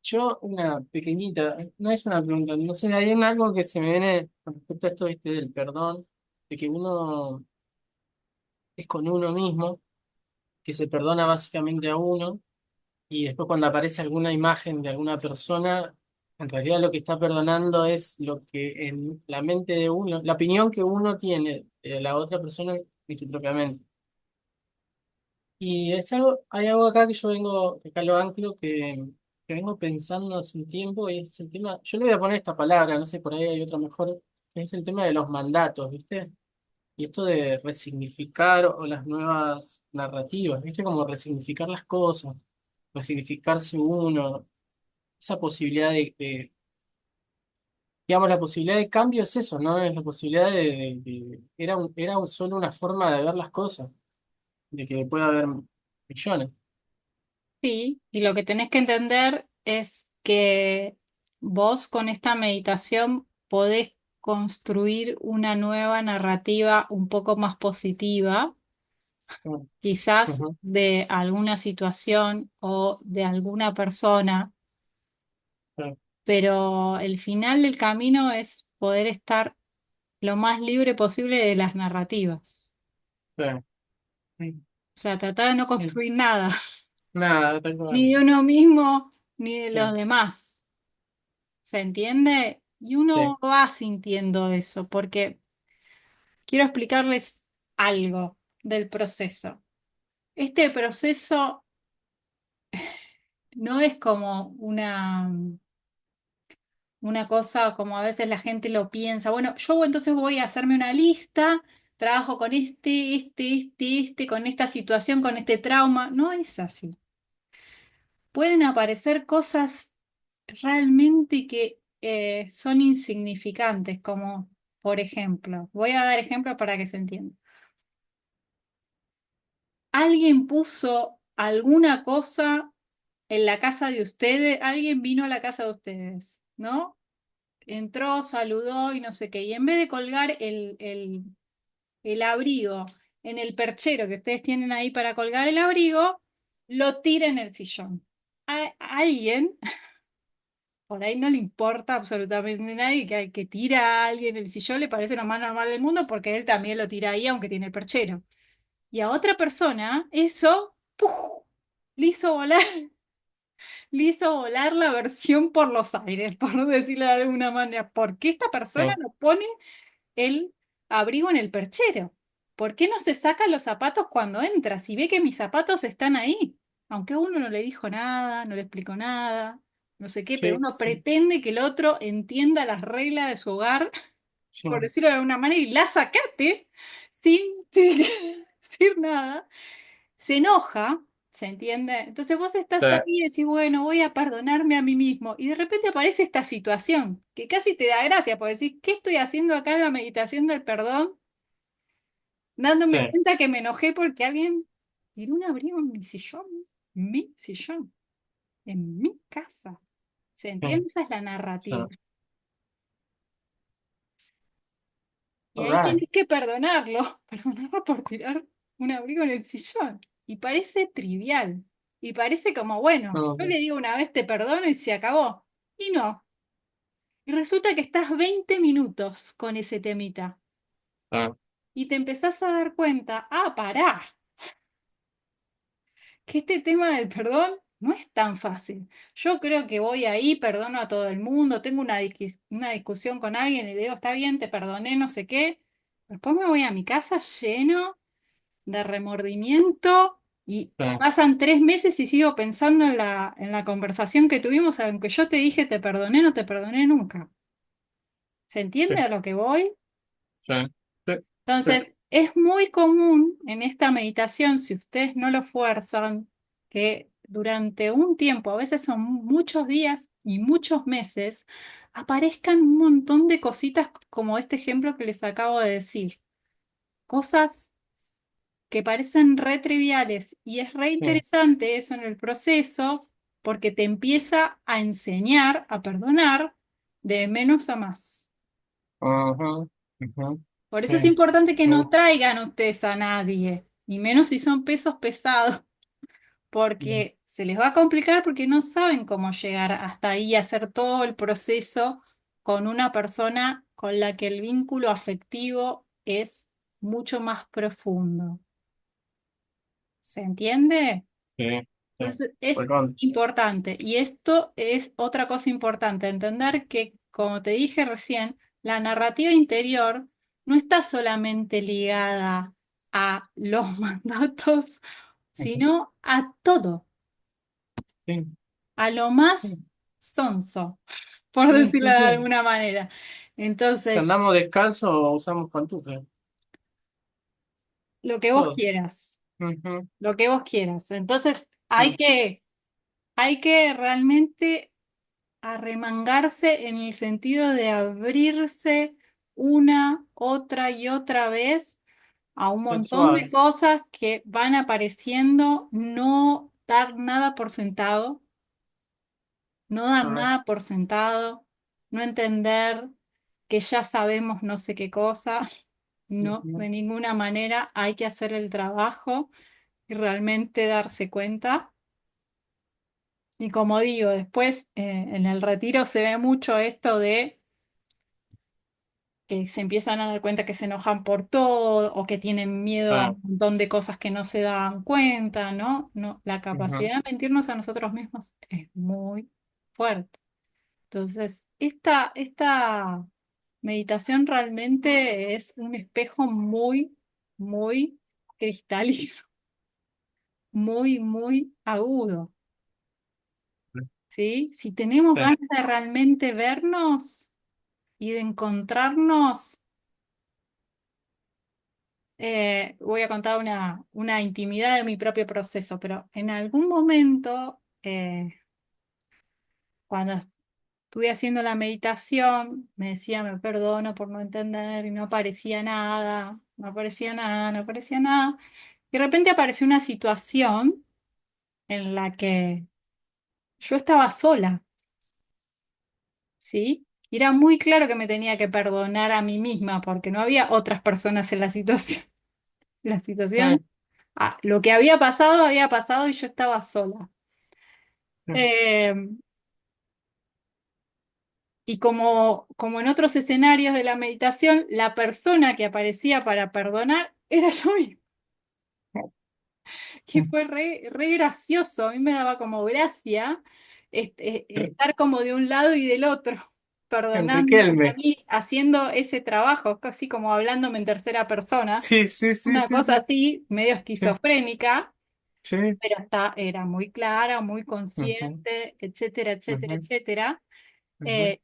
Yo, una pequeñita, no es una pregunta, no sé, hay algo que se me viene con respecto a esto, ¿viste? Del perdón, de que uno es con uno mismo, que se perdona básicamente a uno, y después cuando aparece alguna imagen de alguna persona, en realidad lo que está perdonando es lo que en la mente de uno, la opinión que uno tiene de la otra persona en su propia mente. Y es algo, hay algo acá que yo vengo, que acá lo anclo, que vengo pensando hace un tiempo, y es el tema, yo le voy a poner esta palabra, no sé, por ahí hay otra mejor, que es el tema de los mandatos, ¿viste? Y esto de resignificar o las nuevas narrativas, ¿viste? Como resignificar las cosas, resignificarse uno, esa posibilidad digamos, la posibilidad de cambio es eso, ¿no? Es la posibilidad solo una forma de ver las cosas, de que pueda haber millones. Sí, y lo que tenés que entender es que vos con esta meditación podés construir una nueva narrativa un poco más positiva, mm, quizás ujú, de alguna situación o de alguna persona, sí, pero el final del camino es poder estar lo más libre posible de las narrativas. sí, sí, O sea, tratar de no sí. construir nada, Nada, tal ni cual. de uno mismo, ni de los Sí, demás. ¿Se entiende? Y uno sí, va sintiendo eso, porque quiero explicarles algo del proceso. Este proceso no es como una cosa como a veces la gente lo piensa. Bueno, yo entonces voy a hacerme una lista, trabajo con con esta situación, con este trauma. No es así. Pueden aparecer cosas realmente que son insignificantes, como por ejemplo, voy a dar ejemplos para que se entienda. Alguien puso alguna cosa en la casa de ustedes, alguien vino a la casa de ustedes, ¿no? Entró, saludó y no sé qué, y en vez de colgar el abrigo en el perchero que ustedes tienen ahí para colgar el abrigo, lo tira en el sillón. A alguien, por ahí no le importa absolutamente a nadie que tira a alguien el sillón, le parece lo más normal del mundo porque él también lo tira ahí aunque tiene el perchero. Y a otra persona, eso, ¡puf! Le hizo volar, le hizo volar la versión por los aires, por decirlo de alguna manera. ¿Por qué esta persona sí, no pone el abrigo en el perchero? ¿Por qué no se saca los zapatos cuando entra? Si ve que mis zapatos están ahí. Aunque uno no le dijo nada, no le explicó nada, no sé qué, pero sí, uno sí, pretende que el otro entienda las reglas de su hogar, sí, por decirlo de alguna manera, y la sacaste sin decir nada, se enoja, ¿se entiende? Entonces vos estás ahí sí, y decís, bueno, voy a perdonarme a mí mismo. Y de repente aparece esta situación que casi te da gracia, porque decís, ¿qué estoy haciendo acá en la meditación del perdón? Dándome sí, cuenta que me enojé porque alguien tiró un abrigo en mi sillón, en mi casa. ¿Se sí, entiende? Esa es la sí. narrativa. Y All ahí right. tenés que perdonarlo, perdonarlo por tirar un abrigo en el sillón. Y parece trivial. Y parece como, bueno, No, yo no, le digo una vez te perdono y se acabó. Y no. Y resulta que estás 20 minutos con ese temita. no, Y te empezás a dar cuenta, pará, que este tema del perdón no es tan fácil. Yo creo que voy ahí, perdono a todo el mundo, tengo una discusión con alguien y le digo, está bien, te perdoné, no sé qué. Después me voy a mi casa lleno de remordimiento y no, pasan 3 meses y sigo pensando en la conversación que tuvimos, aunque yo te dije te perdoné, no te perdoné nunca. ¿Se sí, entiende a lo que voy? sí, sí, sí, Entonces, es muy común en esta meditación, si ustedes no lo fuerzan, que durante un tiempo, a veces son muchos días y muchos meses, aparezcan un montón de cositas como este ejemplo que les acabo de decir. Cosas que parecen re triviales y es re sí. interesante eso en el proceso porque te empieza a enseñar a perdonar de menos a más. Ajá, ajá, Por sí. eso es importante que no Uh, traigan ustedes a nadie, y menos si son pesos pesados, mm, porque se les va a complicar porque no saben cómo llegar hasta ahí y hacer todo el proceso con una persona con la que el vínculo afectivo es mucho más profundo. ¿Se entiende? sí, sí. Entonces, es Recuerdo. importante. Y esto es otra cosa importante, entender que, como te dije recién, la narrativa interior no está solamente ligada a los mandatos, Ujú, sino a todo, sí, a lo más sí, sonso, por sí, decirlo sí, de sí. alguna manera. Si Entonces, andamos descalzos o usamos pantuflas, lo que vos todo. quieras, Ujú, lo que vos quieras. Entonces, sí, hay que realmente arremangarse en el sentido de abrirse una, otra y otra vez a un montón de sexual. cosas que van apareciendo, no dar nada por sentado, no dar All right. nada por sentado, no entender que ya sabemos no sé qué cosa. No, ujú. de ninguna manera hay que hacer el trabajo y realmente darse cuenta. Y como digo, después en el retiro se ve mucho esto de que se empiezan a dar cuenta que se enojan por todo o que tienen miedo a Ah, un montón de cosas que no se dan cuenta, ¿no? No, la ujú, capacidad de mentirnos a nosotros mismos es muy fuerte. Entonces, esta meditación realmente es un espejo muy, muy cristalino, muy, muy agudo, ¿sí? Si tenemos sí, ganas de realmente vernos y de encontrarnos, voy a contar una intimidad de mi propio proceso, pero en algún momento, cuando estuve haciendo la meditación, me decía, me perdono por no entender, y no aparecía nada, no aparecía nada, no aparecía nada. Y de repente apareció una situación en la que yo estaba sola, ¿sí? Y era muy claro que me tenía que perdonar a mí misma porque no había otras personas en la situación. La situación, sí, lo que había pasado y yo estaba sola. sí. Eh, y como en otros escenarios de la meditación, la persona que aparecía para perdonar era yo misma, que fue re gracioso. A mí me daba como gracia estar como de un lado y del otro, perdonándome a Enriquelme. mí, haciendo ese trabajo, casi como hablándome en tercera persona, Sí, sí, sí, una sí, cosa sí. así, medio Sí, esquizofrénica, sí. pero era muy clara, muy Ujú, consciente, etcétera, etcétera, ujú, etcétera. ujú. Eh,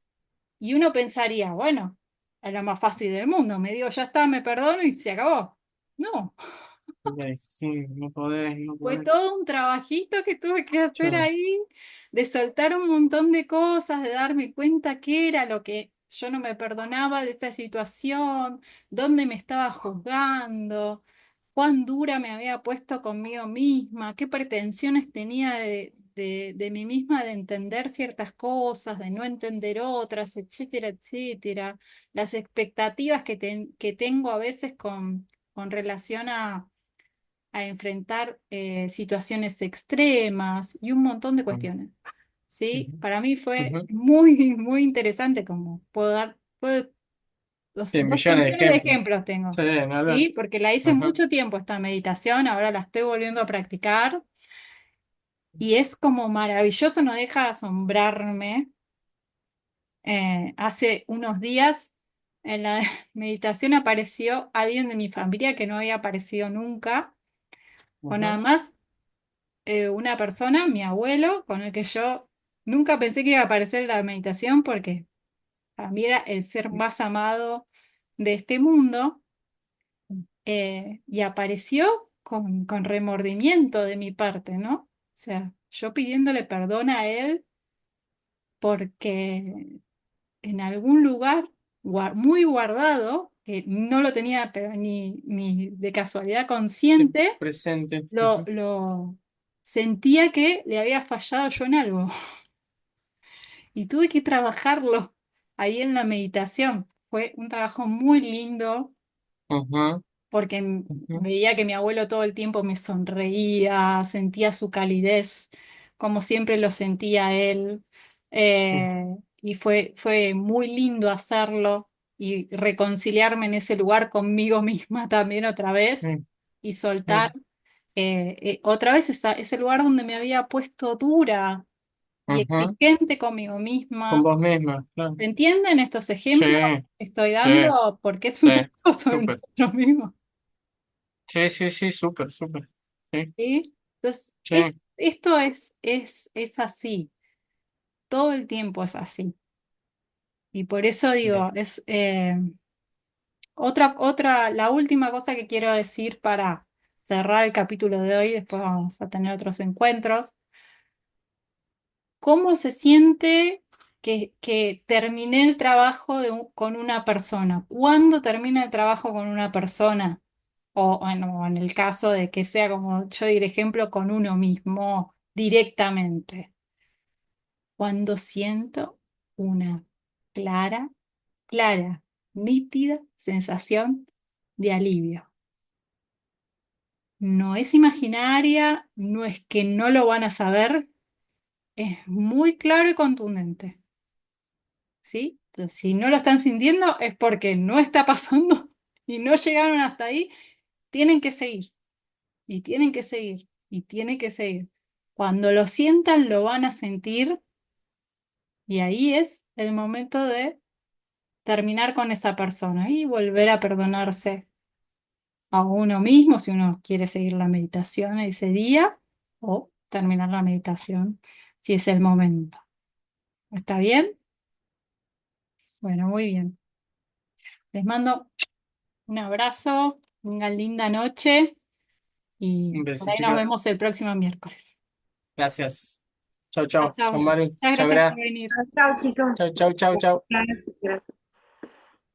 y uno pensaría, bueno, es lo más fácil del mundo, me digo, ya está, me perdono y se acabó. No, Ok, sí, no podés, no fue podés. todo un trabajito que tuve que hacer Yo, ahí, de soltar un montón de cosas, de darme cuenta qué era lo que yo no me perdonaba de esa situación, dónde me estaba juzgando, cuán dura me había puesto conmigo misma, qué pretensiones tenía de mí misma de entender ciertas cosas, de no entender otras, etcétera, etcétera. Las expectativas que tengo a veces con relación a enfrentar situaciones extremas y un montón de ujú, cuestiones. ¿Sí? ujú, Para mí fue ujú. muy, muy interesante como Sí, dos millones de millones de ejemplos. ejemplos tengo, Sí, no hablar. ¿sí? Porque la hice Ajá, mucho tiempo esta meditación, ahora la estoy volviendo a practicar y es como maravilloso, no deja de asombrarme. Hace unos días en la meditación apareció alguien de mi familia que no había aparecido nunca, o nada ajá, más una persona, mi abuelo, con el que yo nunca pensé que iba a aparecer en la meditación porque para mí era el ser más amado de este mundo, y apareció con remordimiento de mi parte, ¿no? O sea, yo pidiéndole perdón a él porque en algún lugar muy guardado, que no lo tenía pero ni de casualidad sí, consciente, presente. lo, Ujú, lo sentía que le había fallado yo en algo. Y tuve que trabajarlo ahí en la meditación. Fue un trabajo muy lindo ujú, porque ujú, veía que mi abuelo todo el tiempo me sonreía, sentía su calidez, como siempre lo sentía él. sí, Y fue muy lindo hacerlo y reconciliarme en ese lugar conmigo misma también otra vez sí, y sí. soltar otra vez ese lugar donde me había puesto dura y Ujú. exigente conmigo Con misma. vos misma, claro. ¿Se entienden estos Sí, ejemplos que estoy sí, dando? Porque es sí, un trabajo sobre súper. nosotros mismos. Sí, sí, sí, súper, súper. Sí, ¿Sí? Entonces, sí. esto es así, todo el tiempo es así. Y por eso Bien. digo, la última cosa que quiero decir para cerrar el capítulo de hoy, después vamos a tener otros encuentros. ¿Cómo se siente que terminé el trabajo con una persona? ¿Cuándo termina el trabajo con una persona? O bueno, en el caso de que sea como yo diré ejemplo, con uno mismo directamente. Cuando siento una clara clara, nítida sensación de alivio. No es imaginaria, no es que no lo van a saber, es muy claro y contundente, ¿sí? Entonces, si no lo están sintiendo es porque no está pasando y no llegaron hasta ahí, tienen que seguir, y tienen que seguir, y tienen que seguir. Cuando lo sientan, lo van a sentir, y ahí es el momento de terminar con esa persona y volver a perdonarse a uno mismo si uno quiere seguir la meditación ese día o terminar la meditación si es el momento. ¿Está bien? Bueno, muy bien. Les mando un abrazo, una linda noche Un y por beso, ahí nos chicas. vemos el próximo miércoles. Gracias. Chau, Chao, chau. chao. Chau, Maru. Muchas Chau, gracias por Gra. venir. Chao, chicos. Chau, chau, chau, chau. Gracias.